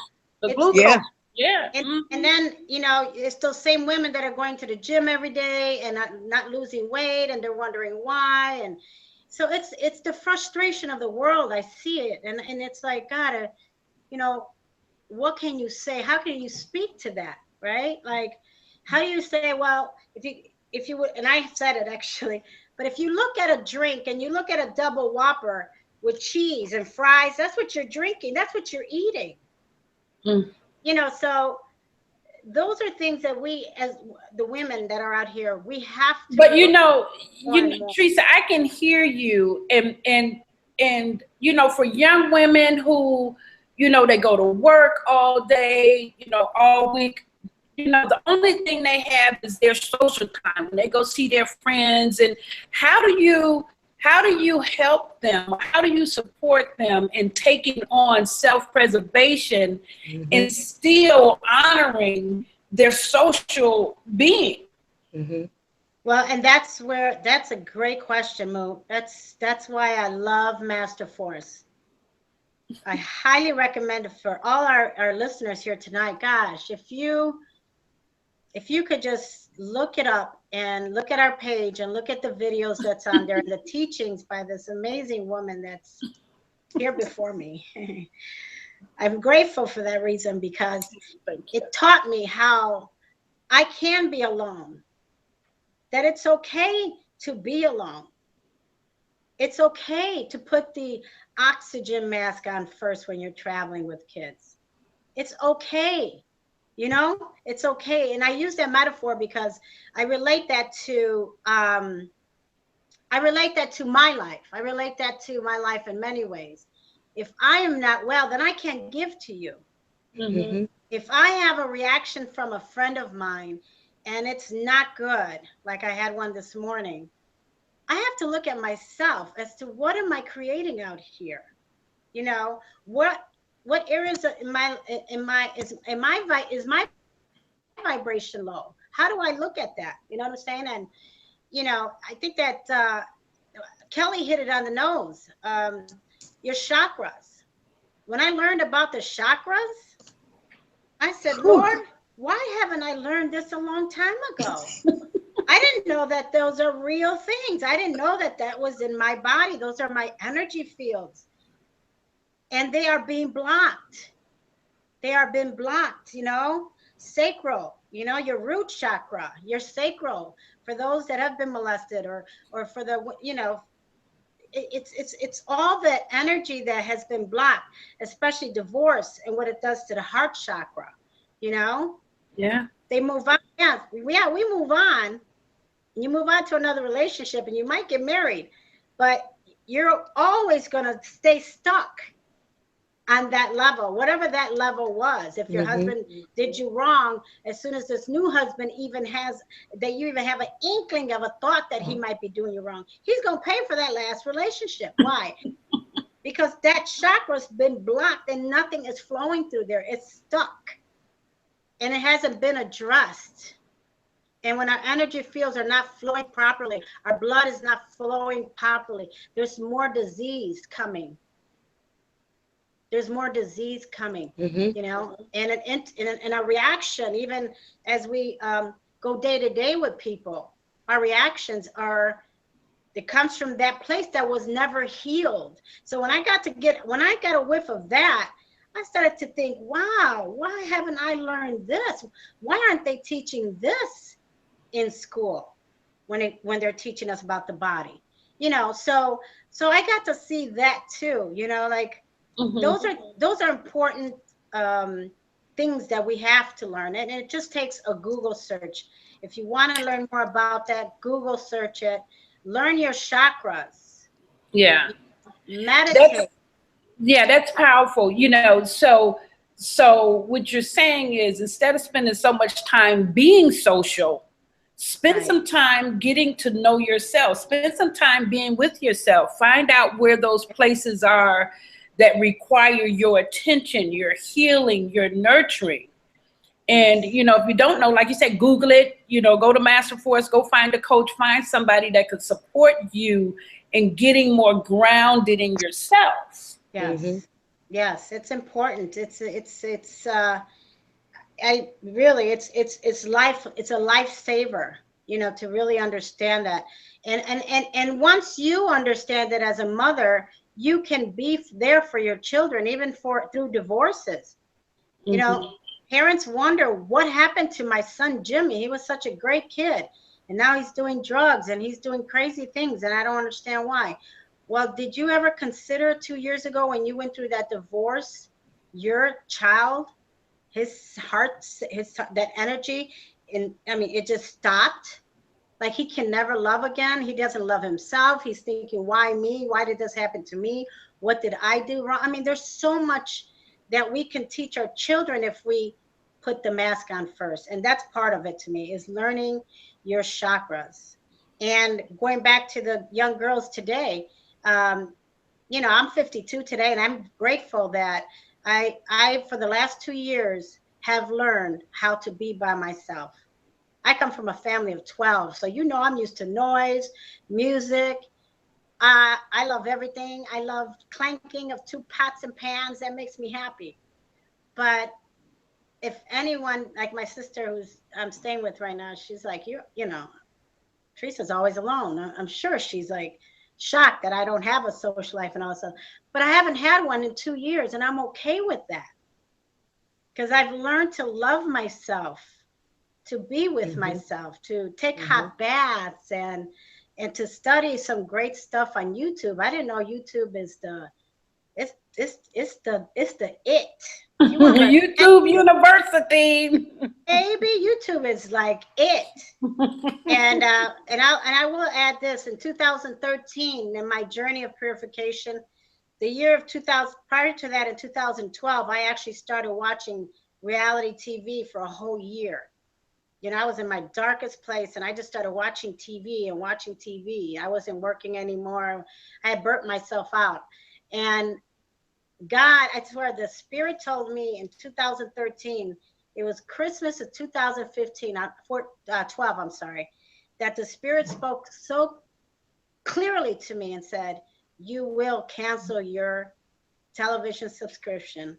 It's glucose. Yeah. And then, you know, it's those same women that are going to the gym every day and not losing weight, and they're wondering why. And so it's the frustration of the world. I see it. And it's like, God, you know, what can you say? How can you speak to that? Right? Like, how do you say, well, if you would, and I said it actually, but if you look at a drink and you look at a double Whopper with cheese and fries, that's what you're drinking. That's what you're eating. You know, so those are things that we, as the women that are out here, we have to. But you know, Teresa, I can hear you, and you know, for young women who, you know, they go to work all day, you know, all week, you know, the only thing they have is their social time, and they go see their friends. And how do you help them? How do you support them in taking on self-preservation and still honoring their social being? Well, and that's a great question, Mo. That's why I love Master Force. I highly recommend it for all our listeners here tonight. Gosh, if you could just look it up and look at our page and look at the videos that's on there and the teachings by this amazing woman that's here before me. I'm grateful for that reason, because it taught me how I can be alone, that it's okay to be alone. It's okay to put the oxygen mask on first when you're traveling with kids. It's okay. You know, it's okay. And I use that metaphor because I relate that to my life. I relate that to my life in many ways. If I am not well, then I can't give to you. If I have a reaction from a friend of mine and it's not good, like I had one this morning, I have to look at myself as to what am I creating out here? You know, what areas is my vibration low? How do I look at that? You know what I'm saying? And you know, I think that Kelly hit it on the nose. Your chakras. When I learned about the chakras, I said, Lord, why haven't I learned this a long time ago? I didn't know that those are real things. I didn't know that that was in my body. Those are my energy fields. And they are being blocked. They are being blocked, you know. Sacral, you know, your root chakra, your sacral, for those that have been molested, or for the, you know, it's all the energy that has been blocked, especially divorce and what it does to the heart chakra, you know. They move on. We move on. You move on to another relationship and you might get married, but you're always going to stay stuck on that level, whatever that level was. If your husband did you wrong, as soon as this new husband even has, that you even have an inkling of a thought that he might be doing you wrong, he's going to pay for that last relationship. Why? Because that chakra's been blocked and nothing is flowing through there. It's stuck and it hasn't been addressed. And when our energy fields are not flowing properly, our blood is not flowing properly, there's more disease coming. There's more disease coming, you know, and a reaction, even as we go day to day with people, our reactions are, it comes from that place that was never healed. So when I got a whiff of that, I started to think, wow, why haven't I learned this? Why aren't they teaching this in school when they're teaching us about the body? You know, so I got to see that too, you know, like, those are important things that we have to learn, and it just takes a Google search. If you want to learn more about that, Google search it. Learn your chakras. Yeah. Meditate. That's powerful. You know, so what you're saying is, instead of spending so much time being social, spend some time getting to know yourself. Spend some time being with yourself. Find out where those places are that require your attention, your healing, your nurturing. And, you know, if you don't know, like you said, Google it, you know, go to Master Force, go find a coach, find somebody that could support you in getting more grounded in yourself. Yes. Yes, it's important. It's I really, it's life. It's a lifesaver, you know, to really understand that. And once you understand that as a mother, you can be there for your children, even through divorces. You know, parents wonder what happened to my son Jimmy. He was such a great kid, and now he's doing drugs and he's doing crazy things, and I don't understand why. Well, did you ever consider 2 years ago when you went through that divorce, your child, his heart, that energy, and I mean, it just stopped. Like he can never love again. He doesn't love himself. He's thinking, why me? Why did this happen to me? What did I do wrong? I mean, there's so much that we can teach our children if we put the mask on first. And that's part of it to me, is learning your chakras. And going back to the young girls today, you know, I'm 52 today, and I'm grateful that I for the last 2 years have learned how to be by myself. I come from a family of 12, so you know I'm used to noise, music. I love everything. I love clanking of two pots and pans. That makes me happy. But if anyone, like my sister who's I'm staying with right now, she's like, you know, Teresa's always alone. I'm sure she's like shocked that I don't have a social life and all that stuff. But I haven't had one in 2 years, and I'm okay with that. Because I've learned to love myself, to be with myself, to take hot baths, and to study some great stuff on YouTube. I didn't know YouTube is it's the it. You want YouTube University. Baby, YouTube is like it. And I will add this. In 2013, in my journey of purification, the year of 2000, prior to that in 2012, I actually started watching reality TV for a whole year. You know, I was in my darkest place, and I just started watching TV and watching TV. I wasn't working anymore. I had burnt myself out. And God, I swear, the Spirit told me in 2013, it was Christmas of 2015, 12, I'm sorry, that the Spirit spoke so clearly to me and said, you will cancel your television subscription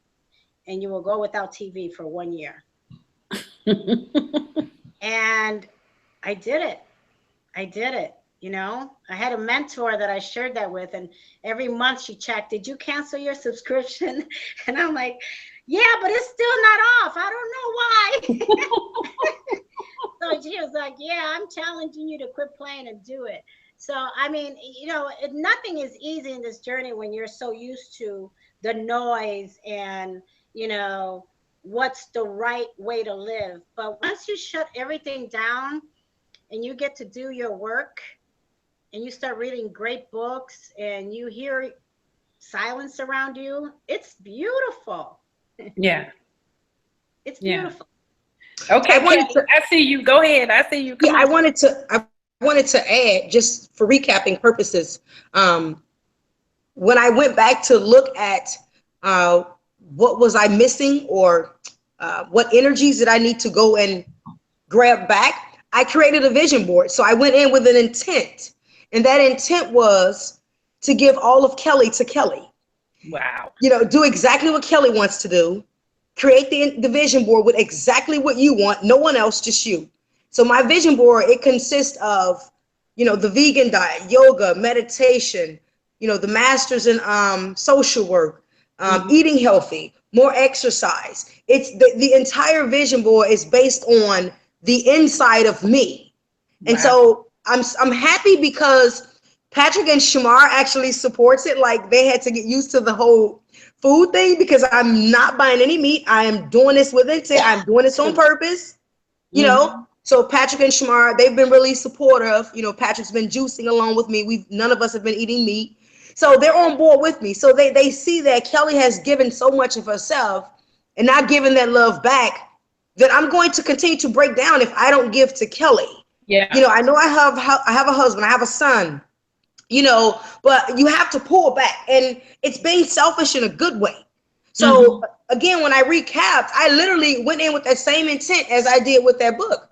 and you will go without TV for 1 year. And I did it. You know, I had a mentor that I shared that with, and every month she checked, did you cancel your subscription? And I'm like, yeah, but it's still not off. I don't know why. So she was like, yeah, I'm challenging you to quit playing and do it. So, I mean, you know, nothing is easy in this journey when you're so used to the noise and, you know, what's the right way to live. But once you shut everything down and you get to do your work and you start reading great books and you hear silence around you, it's beautiful. Yeah. It's beautiful. Okay, I see you. Go ahead. I see you. Come on. I wanted to add, just for recapping purposes, when I went back to look at what was I missing, or what energies did I need to go and grab back, I created a vision board. So I went in with an intent, and that intent was to give all of Kelly to Kelly. Wow. You know, do exactly what Kelly wants to do. Create the vision board with exactly what you want, no one else, just you. So my vision board, it consists of, you know, the vegan diet, yoga, meditation, you know, the masters in social work, eating healthy, more exercise. It's the entire vision board is based on the inside of me. Wow. And so I'm happy because Patrick and Shamar actually supports it. Like, they had to get used to the whole food thing, because I'm not buying any meat. I am doing this with intent. I'm doing this on purpose, you know. So Patrick and Shamar, they've been really supportive. You know, Patrick's been juicing along with me. None of us have been eating meat. So they're on board with me. So they see that Kelly has given so much of herself and not giving that love back, that I'm going to continue to break down if I don't give to Kelly. Yeah. You know, I know I have a husband, I have a son, you know, but you have to pull back, and it's being selfish in a good way. So again, when I recapped, I literally went in with that same intent as I did with that book.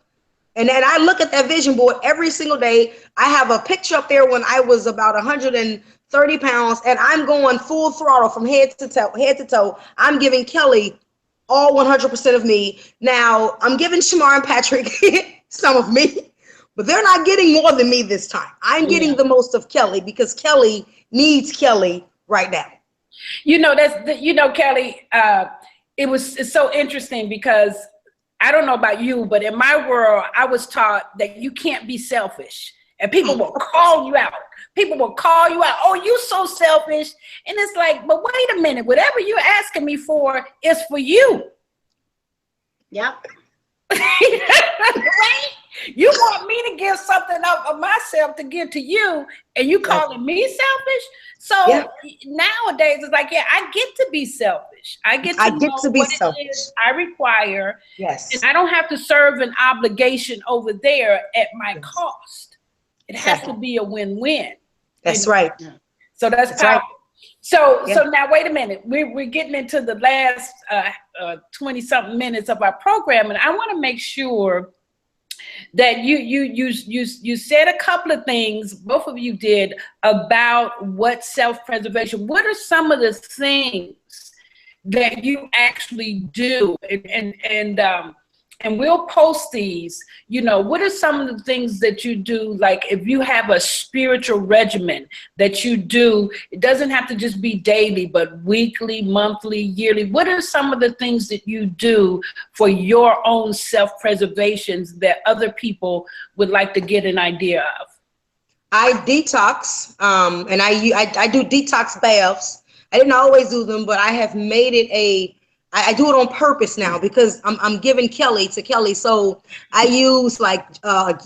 And then I look at that vision board every single day. I have a picture up there when I was about 130 pounds, and I'm going full throttle from head to toe. I'm giving Kelly all 100% of me. Now, I'm giving Shamar and Patrick some of me, but they're not getting more than me this time. I'm getting the most of Kelly because Kelly needs Kelly right now. You know, Kelly, it's so interesting because I don't know about you, but in my world, I was taught that you can't be selfish, and people will call you out. People will call you out. Oh, you so selfish. And it's like, but wait a minute, whatever you're asking me for is for you. Yep. Right? You want me to give something up of myself to give to you, and you calling me selfish? So nowadays it's like, I get to be selfish. I get to know what it is I require. Yes. And I don't have to serve an obligation over there at my cost. It has to be a win-win. That's right. So that's powerful. Right. So now wait a minute. We're getting into the last 20-something minutes of our program, and I want to make sure that you said a couple of things, both of you did, about what self-preservation. What are some of the things that you actually do? And we'll post these. You know, what are some of the things that you do? Like if you have a spiritual regimen that you do, it doesn't have to just be daily, but weekly, monthly, yearly. What are some of the things that you do for your own self-preservations that other people would like to get an idea of? I detox, and I do detox baths. I didn't always do them, but I have made it I do it on purpose now because I'm giving Kelly to Kelly. So I use like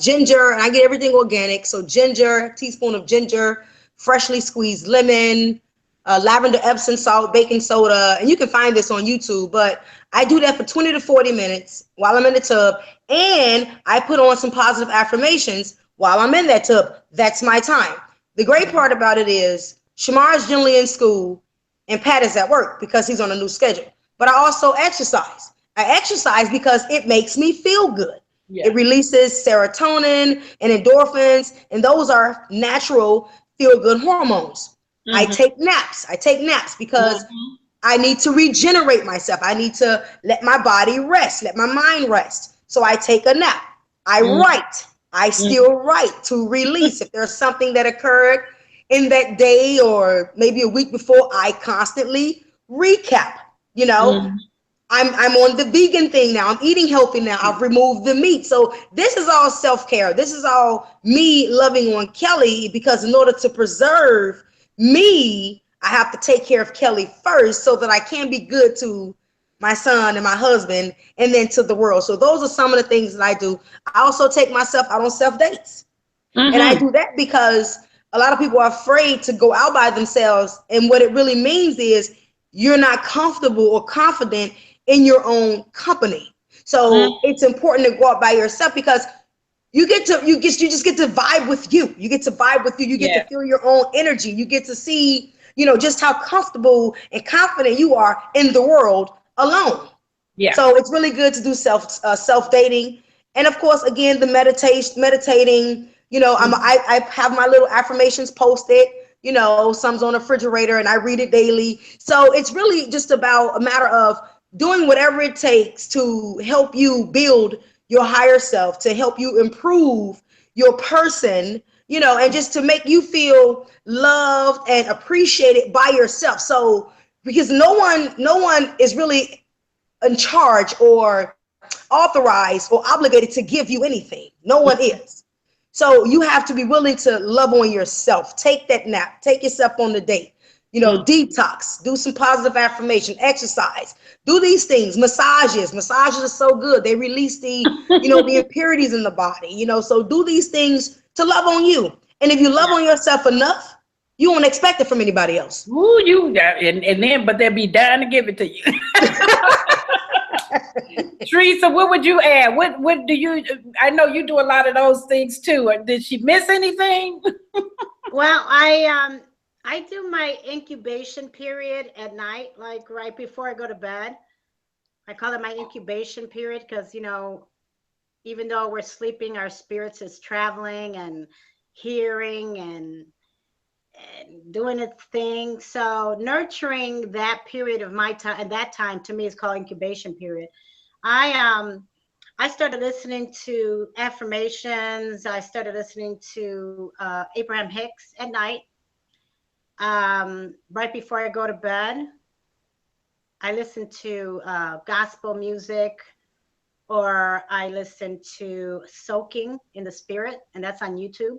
ginger, and I get everything organic. So ginger, teaspoon of ginger, freshly squeezed lemon, lavender Epsom salt, baking soda, and you can find this on YouTube. But I do that for 20 to 40 minutes while I'm in the tub, and I put on some positive affirmations while I'm in that tub. That's my time. The great part about it is Shamar is generally in school, and Pat is at work because he's on a new schedule. But I also exercise. I exercise because it makes me feel good. Yeah. It releases serotonin and endorphins, and those are natural feel-good hormones. Mm-hmm. I take naps because I need to regenerate myself. I need to let my body rest, let my mind rest. So I take a nap. I write. I still write to release. If there's something that occurred in that day or maybe a week before, I constantly recap. You know, I'm on the vegan thing now. I'm eating healthy now. I've removed the meat. So this is all self-care. This is all me loving on Kelly, because in order to preserve me, I have to take care of Kelly first so that I can be good to my son and my husband and then to the world. So those are some of the things that I do. I also take myself out on self-dates. And I do that because a lot of people are afraid to go out by themselves. And what it really means is you're not comfortable or confident in your own company. So it's important to go out by yourself because you just get to vibe with you. You get to vibe with you. You get to feel your own energy. You get to see, you know, just how comfortable and confident you are in the world alone. Yeah. So it's really good to do self dating. And of course, again, the meditating, you know, I have my little affirmations posted. You know, some's on a refrigerator and I read it daily. So it's really just about a matter of doing whatever it takes to help you build your higher self, to help you improve your person, you know, and just to make you feel loved and appreciated by yourself. So because no one is really in charge or authorized or obligated to give you anything. No one is. So you have to be willing to love on yourself. Take that nap. Take yourself on the date. You know, detox. Do some positive affirmation. Exercise. Do these things. Massages. Massages are so good. They release the, you know, the impurities in the body. You know, so do these things to love on you. And if you love on yourself enough, you won't expect it from anybody else. Ooh, but they'll be dying to give it to you. Teresa, what would you add? What do you? I know you do a lot of those things too. Did she miss anything? Well, I do my incubation period at night, like right before I go to bed. I call it my incubation period because, you know, even though we're sleeping, our spirits is traveling and hearing doing its thing. So nurturing that period of my time, and that time to me is called incubation period. I started listening to affirmations. I started listening to Abraham Hicks at night. Right before I go to bed, I listen to gospel music, or I listen to Soaking in the Spirit, and that's on YouTube.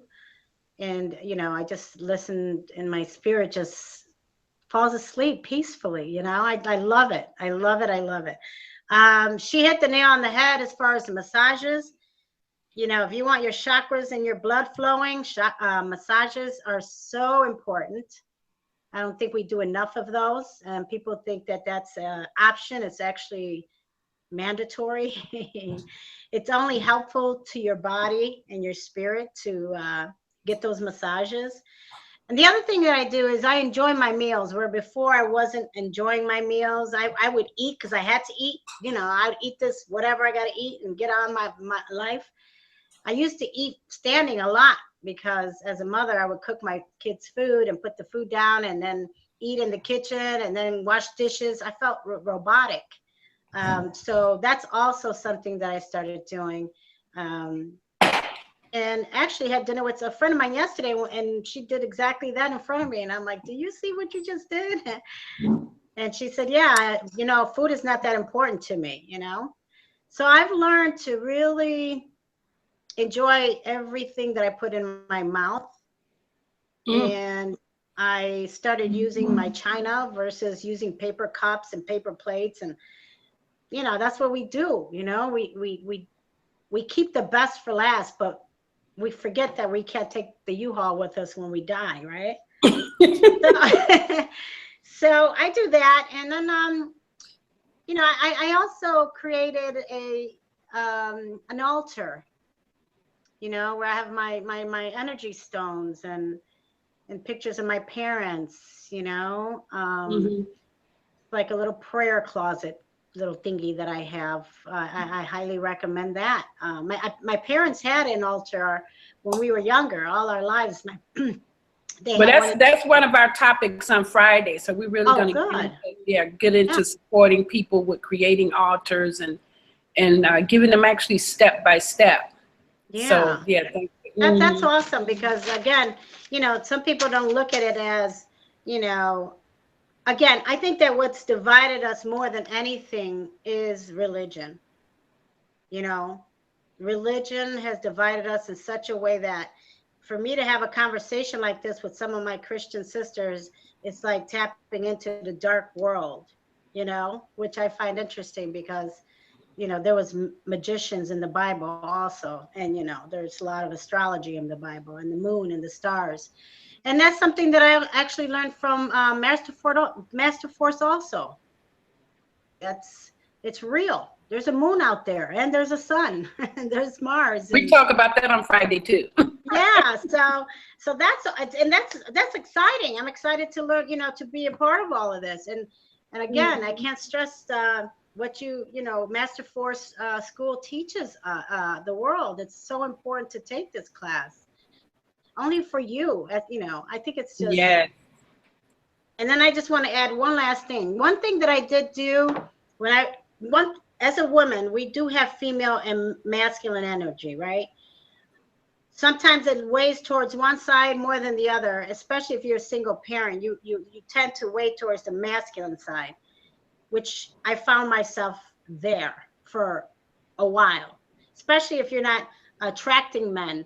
And, you know, I just listen and my spirit just falls asleep peacefully. You know, I love it. I love it. I love it. She hit the nail on the head as far as the massages. You know, if you want your chakras and your blood flowing, massages are so important. I don't think we do enough of those. And people think that that's an option. It's actually mandatory. It's only helpful to your body and your spirit to get those massages. And the other thing that I do is I enjoy my meals, where before I wasn't enjoying my meals. I would eat because I had to eat. You know, I would eat this, whatever I got to eat and get on my life. I used to eat standing a lot because as a mother, I would cook my kids' food and put the food down and then eat in the kitchen and then wash dishes. I felt robotic. So that's also something that I started doing. And actually had dinner with a friend of mine yesterday, and she did exactly that in front of me. And I'm like, do you see what you just did? And she said, yeah, you know, food is not that important to me, you know? So I've learned to really enjoy everything that I put in my mouth. And I started using my china versus using paper cups and paper plates. And, you know, that's what we do. You know, we keep the best for last, but we forget that we can't take the U-Haul with us when we die, right? So I do that. And then, you know, I also created an altar, you know, where I have my energy stones and pictures of my parents, you know, like a little prayer closet little thingy that I have. I highly recommend that. My parents had an altar when we were younger, all our lives. Well, that's one of our topics on Friday. So we're really going to get into supporting people with creating altars and giving them actually step by step. Yeah. So that's awesome, because again, you know, some people don't look at it as, you know, again, I think that what's divided us more than anything is religion. You know, religion has divided us in such a way that for me to have a conversation like this with some of my Christian sisters, it's like tapping into the dark world, you know, which I find interesting because, you know, there was magicians in the Bible also. And, you know, there's a lot of astrology in the Bible, and the moon and the stars. And that's something that I actually learned from Master Force also. It's real. There's a moon out there, and there's a sun, and there's Mars. We talk about that on Friday too. Yeah, so that's exciting. I'm excited to learn, you know, to be a part of all of this. And again, I can't stress what you know, Master Force School teaches the world. It's so important to take this class. Only for you, you know, I think it's just. Yeah. And then I just want to add one last thing. One thing that I did do as a woman, we do have female and masculine energy, right? Sometimes it weighs towards one side more than the other, especially if you're a single parent. You tend to weigh towards the masculine side, which I found myself there for a while, especially if you're not attracting men.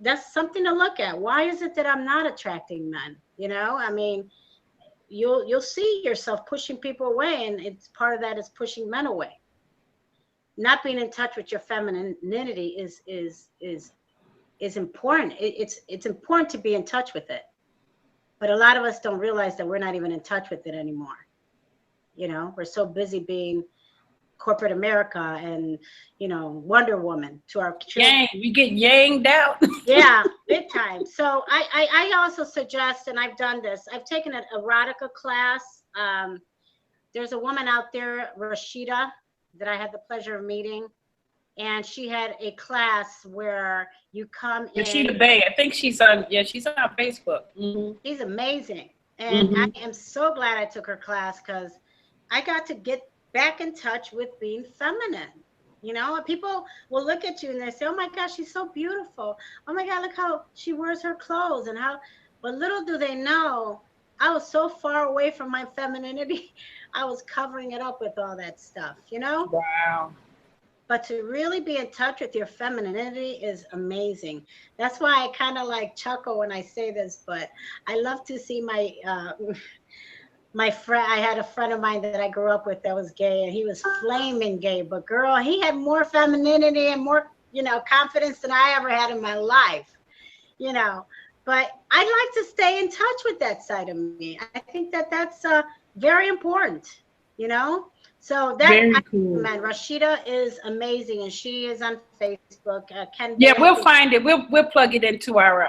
That's something to look at. Why is it that I'm not attracting men? You know, I mean, you'll see yourself pushing people away, and it's part of that is pushing men away. Not being in touch with your femininity is important. It's important to be in touch with it, but a lot of us don't realize that we're not even in touch with it anymore. You know, we're so busy being corporate America and, you know, Wonder Woman to our children. We get yanged out. Yeah, big time. So I also suggest, and I've done this, I've taken an erotica class. There's a woman out there, Rashida, that I had the pleasure of meeting. and she had a class where you come in. She the bae. I think she's on. Yeah, she's on Facebook. She's amazing, and I am so glad I took her class because I got to get back in touch with being feminine. You know, and people will look at you and they say, "Oh my gosh, she's so beautiful. Oh my God, look how she wears her clothes and how." But little do they know, I was so far away from my femininity. I was covering it up with all that stuff, you know? Wow. But to really be in touch with your femininity is amazing. That's why I kind of like chuckle when I say this, but I love to see my my friend. I had a friend of mine that I grew up with that was gay, and he was flaming gay, but girl, he had more femininity and more, you know, confidence than I ever had in my life, you know. But I'd like to stay in touch with that side of me. I think that that's very important, you know. So that man, Rashida is amazing, and she is on Facebook. Yeah, we'll find it. We'll plug it into our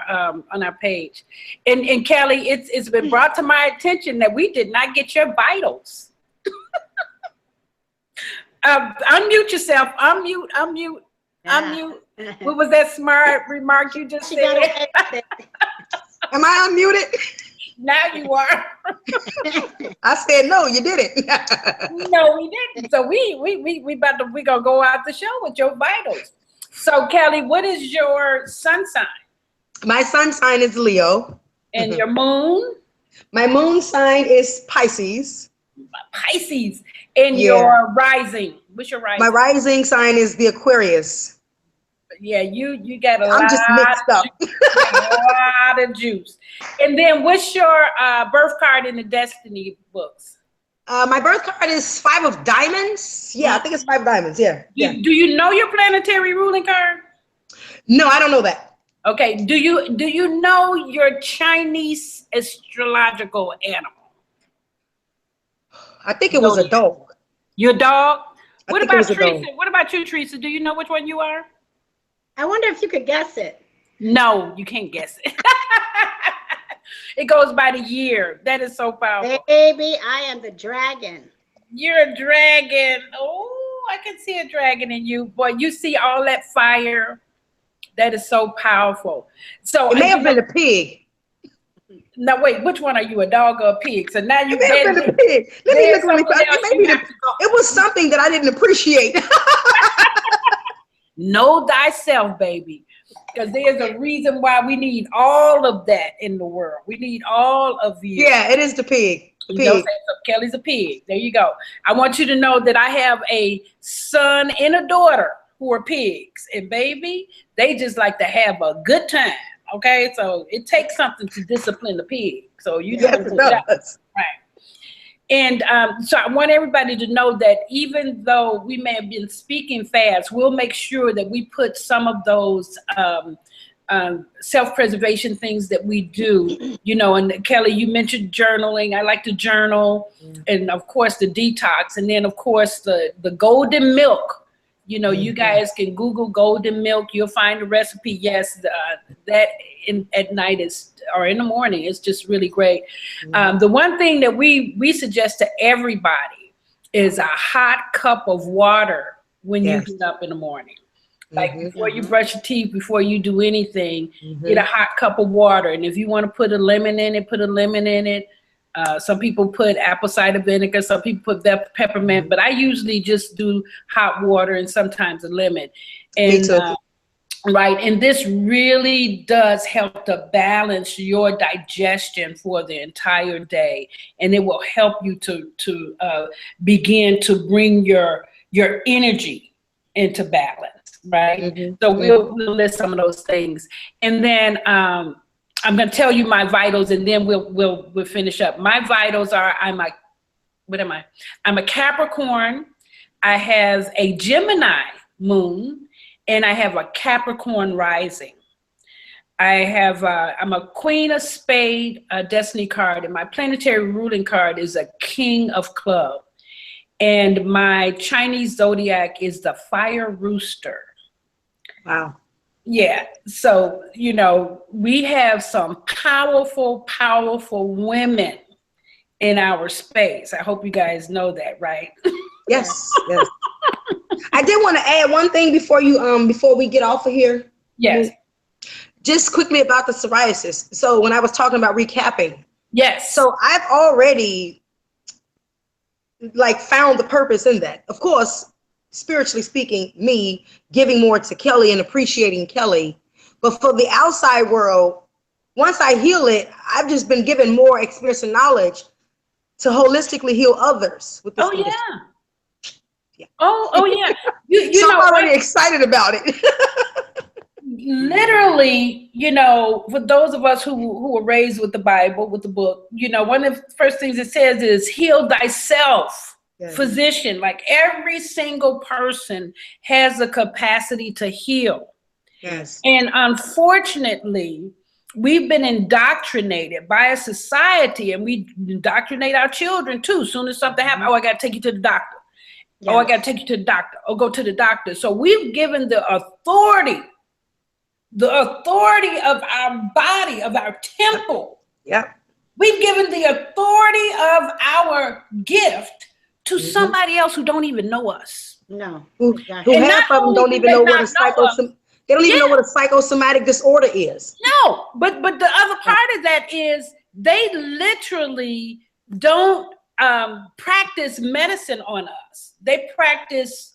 on our page. And Kelly, it's been brought to my attention that we did not get your vitals. Unmute yourself. Unmute. What was that smart remark you just said? Am I unmuted? Now you are. I said no, you didn't. No, we didn't. So we gonna go out the show with your vitals. So Kelly, what is your sun sign? My sun sign is Leo. And your moon? My moon sign is Pisces. Pisces. And your rising? What's your rising? My rising sign is the Aquarius. Yeah, you got I'm just mixed up. A lot of juice. And then what's your birth card in the Destiny books? My birth card is 5 of diamonds. Yeah, I think it's 5 of diamonds. Yeah. Do you know your planetary ruling card? No, I don't know that. Okay. Do you know your Chinese astrological animal? I think it was a dog. Your dog? What about Teresa? What about you, Teresa? Do you know which one you are? I wonder if you could guess it. No, you can't guess it. It goes by the year. That is so powerful. Baby, I am the dragon. You're a dragon. Oh, I can see a dragon in you. Boy, you see all that fire. That is so powerful. So it may have been a pig. No, wait, which one are you, a dog or a pig? So now you may have been a pig. Let me look really fast. It was something that I didn't appreciate. Know thyself, baby. Because there's a reason why we need all of that in the world. We need all of you. Yeah, it is the pig. The pig. So Kelly's a pig. There you go. I want you to know that I have a son and a daughter who are pigs. And baby, they just like to have a good time. Okay, so it takes something to discipline the pig. So you do a good job. Right. And so I want everybody to know that even though we may have been speaking fast, we'll make sure that we put some of those self-preservation things that we do, you know. And Kelly, you mentioned journaling. I like to journal, and of course the detox, and then of course the golden milk. You know, you guys can Google golden milk. You'll find the recipe. Yes, that at night or in the morning. It's just really great. The one thing that we suggest to everybody is a hot cup of water when you get up in the morning. Like before you brush your teeth, before you do anything, get a hot cup of water. And if you want to put a lemon in it, put a lemon in it. Some people put apple cider vinegar, some people put that peppermint, but I usually just do hot water and sometimes a lemon. And me too. Right, and this really does help to balance your digestion for the entire day, and it will help you to begin to bring your energy into balance. Right, so we'll list some of those things, and then I'm going to tell you my vitals, and then we'll finish up. My vitals are I'm a Capricorn. I have a Gemini moon, and I have a Capricorn rising. I'm a Queen of Spade Destiny card, and my planetary ruling card is a King of Club. And my Chinese zodiac is the Fire Rooster. Wow. Yeah, so, you know, we have some powerful, powerful women in our space. I hope you guys know that, right? Yes, yes. I did want to add one thing before we get off of here. Yes. Just quickly about the psoriasis. So when I was talking about recapping. Yes. So I've already like found the purpose in that. Of course, spiritually speaking, me giving more to Kelly and appreciating Kelly. But for the outside world, once I heal it, I've just been given more experience and knowledge to holistically heal others with this condition. Yeah. Oh yeah. You So know, I'm already excited about it. Literally, for those of us who were raised with the Bible, with the book, one of the first things it says is heal thyself, physician. Like every single person has a capacity to heal. Yes. And unfortunately, we've been indoctrinated by a society, and we indoctrinate our children too. As soon as something happens, oh, I got to take you to the doctor. Oh, I got to take you to the doctor. Oh, go to the doctor. So we've given the authority of our body, of our temple. Yep. We've given the authority of our gift to somebody else who don't even know us. No. Who half of them don't even know what they don't even know what a psychosomatic disorder is. No, but the other part of that is they literally don't practice medicine on us. They practice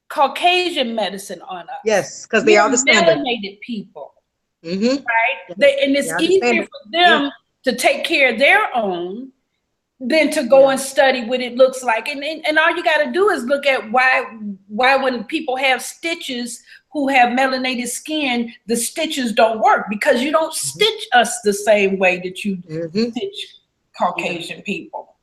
Caucasian medicine on us. Yes, because they are the standard. Melanated people, right? And it's easier for them to take care of their own than to go and study what it looks like. And all you got to do is look at why when people have stitches who have melanated skin, the stitches don't work, because you don't stitch us the same way that you stitch Caucasian people.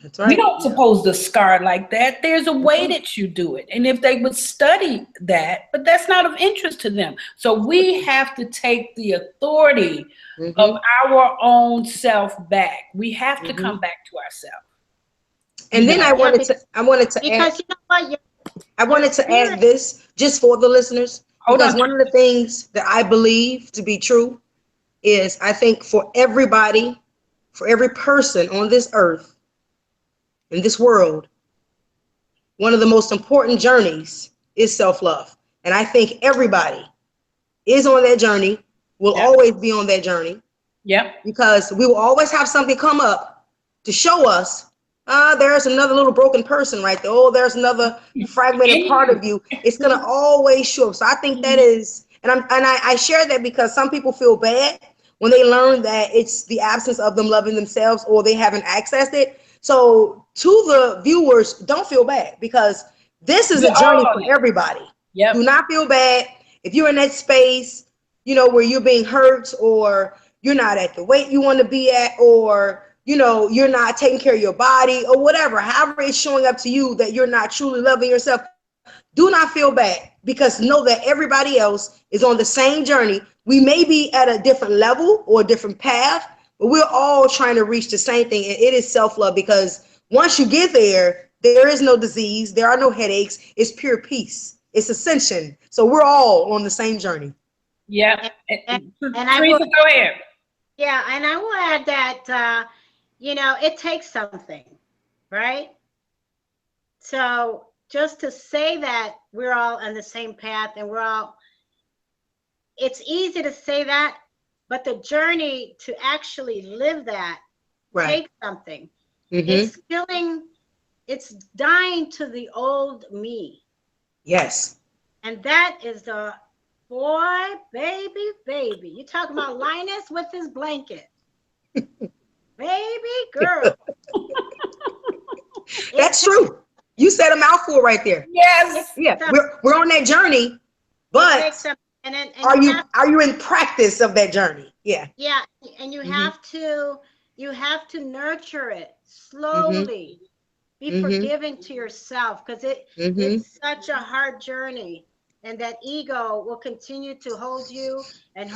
That's right. We don't supposed to scar like that. There's a way that you do it. And if they would study that, but that's not of interest to them. So we have to take the authority of our own self back. We have to come back to ourselves. And then I wanted to because add, I wanted to add this just for the listeners, because one of the things that I believe to be true is, I think for everybody, for every person on this earth, in this world, one of the most important journeys is self-love. And I think everybody is on that journey, will always be on that journey. Yep. Because we will always have something come up to show us, there's another little broken person right there. Oh, there's another fragmented part of you. It's going to always show up. So I think that is, and I share that because some people feel bad when they learn that it's the absence of them loving themselves, or they haven't accessed it. So to the viewers, don't feel bad, because this is a journey for everybody. Yep. Do not feel bad if you're in that space, where you're being hurt, or you're not at the weight you want to be at, or you're not taking care of your body, or whatever. However it's showing up to you that you're not truly loving yourself, do not feel bad, because know that everybody else is on the same journey. We may be at a different level or a different path, but we're all trying to reach the same thing, and it is self-love. Because once you get there, there is no disease, there are no headaches, it's pure peace, it's ascension. So we're all on the same journey. Yeah. And Teresa, go ahead. Yeah, and I will add that, it takes something, right? So just to say that we're all on the same path and it's easy to say that, but the journey to actually live that takes something. It's it's dying to the old me. Yes. And that is the boy, baby. You talking about Linus with his blanket. Baby girl. That's true. You said a mouthful right there. Yes. Yeah. We're on that journey, but are you in practice of that journey? Yeah. Yeah. And you have to nurture it slowly. Be forgiving to yourself, because it's such a hard journey, and that ego will continue to hold you and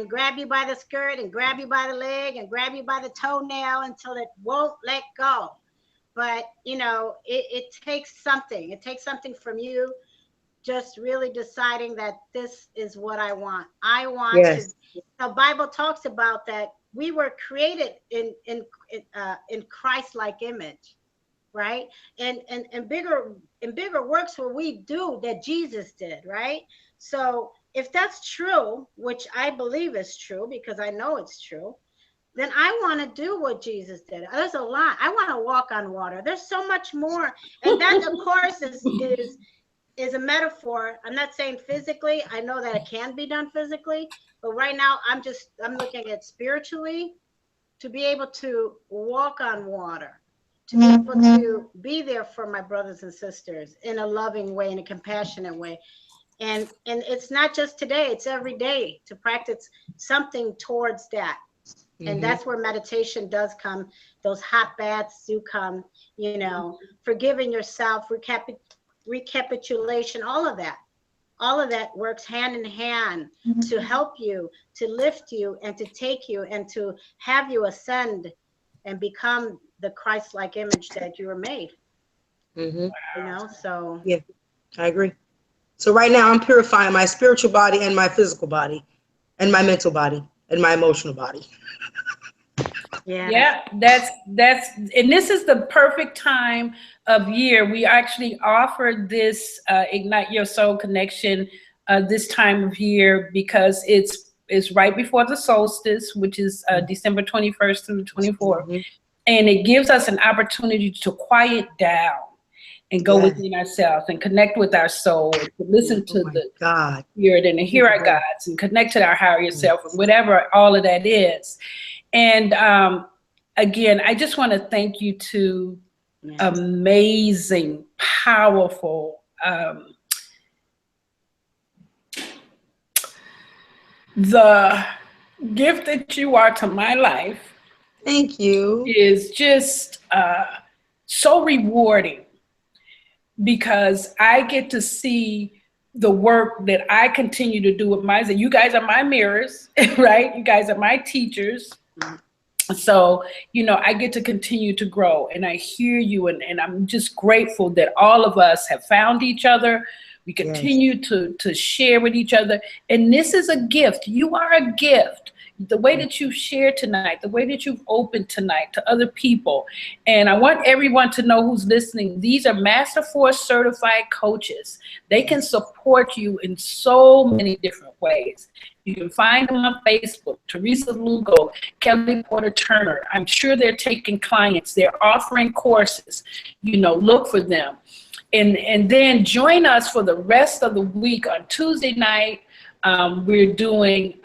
grab you by the skirt and grab you by the leg and grab you by the toenail until it won't let go. But it takes something. It takes something from you, just really deciding that this is what I want. I want to. The Bible talks about that we were created in Christ-like image. right? And bigger works will we do that Jesus did, right? So if that's true, which I believe is true because I know it's true, then I want to do what Jesus did. There's a lot. I want to walk on water. There's so much more. And that, of course, is a metaphor. I'm not saying physically. I know that it can be done physically, but right now I'm looking at spiritually, to be able to walk on water, to be able to be there for my brothers and sisters in a loving way, in a compassionate way. And it's not just today, it's every day to practice something towards that. And that's where meditation does come. Those hot baths do come, you know, forgiving yourself, recapitulation, all of that works hand in hand to help you, to lift you, and to take you, and to have you ascend and become the Christ-like image that you were made. You know, so. Yeah, I agree. So right now I'm purifying my spiritual body and my physical body and my mental body and my emotional body. Yeah, that's and this is the perfect time of year. We actually offered this Ignite Your Soul Connection this time of year because it's right before the solstice, which is December 21st through the 24th. And it gives us an opportunity to quiet down and go within ourselves and connect with our soul, and to listen to the spirit and to hear our gods and connect to our higher self and whatever all of that is. And again, I just want to thank you two amazing, powerful, the gift that you are to my life. Thank you. Is just so rewarding, because I get to see the work that I continue to do with myself. You guys are my mirrors, right? You guys are my teachers. So, you know, I get to continue to grow, and I hear you, and I'm just grateful that all of us have found each other. We continue to share with each other. And this is a gift. You are a gift. The way that you've shared tonight, the way that you've opened tonight to other people. And I want everyone to know who's listening, these are Master Force certified coaches. They can support you in so many different ways. You can find them on Facebook, Teresa Lugo, Kelly Porter Turner. I'm sure they're taking clients. They're offering courses. You know, look for them. And then join us for the rest of the week. On Tuesday night, we're doing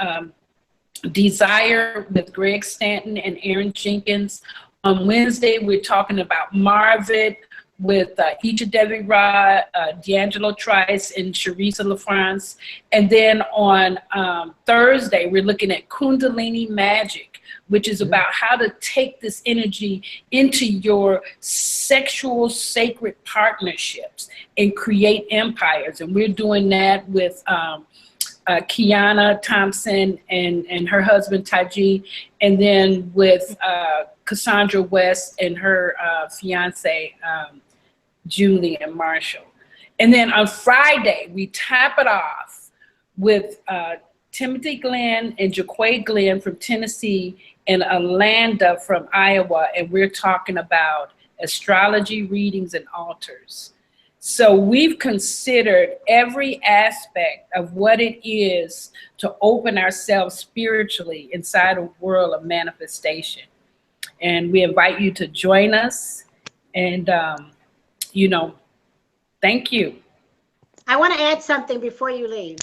Desire with Greg Stanton and Aaron Jenkins. On Wednesday, we're talking about Marvin with Ija Devi-Ra, D'Angelo Trice, and Teresa LaFrance. And then on Thursday, we're looking at Kundalini Magic, which is about how to take this energy into your sexual sacred partnerships and create empires. And we're doing that with Kiana Thompson and her husband Taji, and then with Cassandra West and her fiance Julie and Marshall. And then on Friday, we tap it off with Timothy Glenn and Jaquay Glenn from Tennessee and Alanda from Iowa, and we're talking about astrology readings and altars. So we've considered every aspect of what it is to open ourselves spiritually inside a world of manifestation. And we invite you to join us. And, you know, thank you. I want to add something before you leave.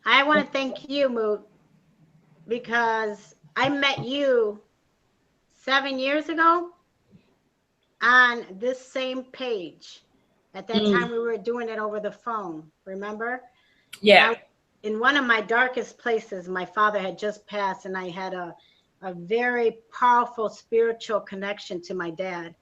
I want to thank you, Moot, because I met you 7 years ago on this same page. At that time, we were doing it over the phone, remember? Yeah. In one of my darkest places, my father had just passed, and I had a very powerful spiritual connection to my dad,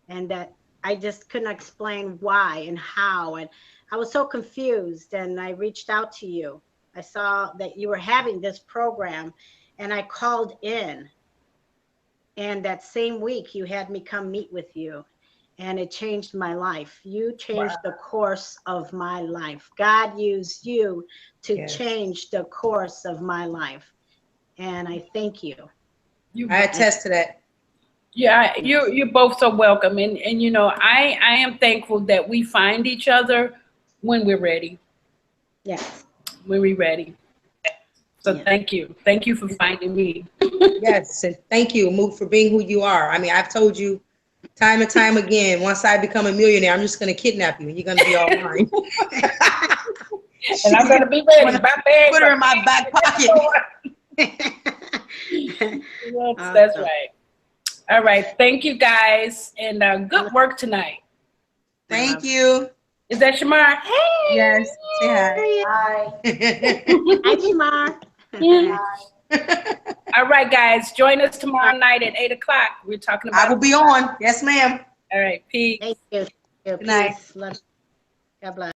and that I just couldn't explain why and how. And I was so confused, and I reached out to you. I saw that you were having this program, and I called in. And that same week, you had me come meet with you, and it changed my life. You changed the course of my life. God used you to change the course of my life. And I thank you. I attest to that. Yeah, you're both so welcome, and you know, I am thankful that we find each other when we're ready. Yes. When we're ready. So Yeah. thank you for finding me. Yes, and thank you, Mook, for being who you are. I mean, I've told you time and time again, once I become a millionaire, I'm just going to kidnap you and you're going to be all mine. And I'm gonna be ready. My bag, Put her in my back pocket. That's right. All right. Thank you guys, and good work tonight. Thank you. Is that Shamar? Hey. Yes. Say Hi. hi. Hi, All right, guys. Join us tomorrow night at 8 o'clock. We're talking about. I will be on. Yes, ma'am. All right. Peace. Thank you. Good night. Peace. Love. God bless.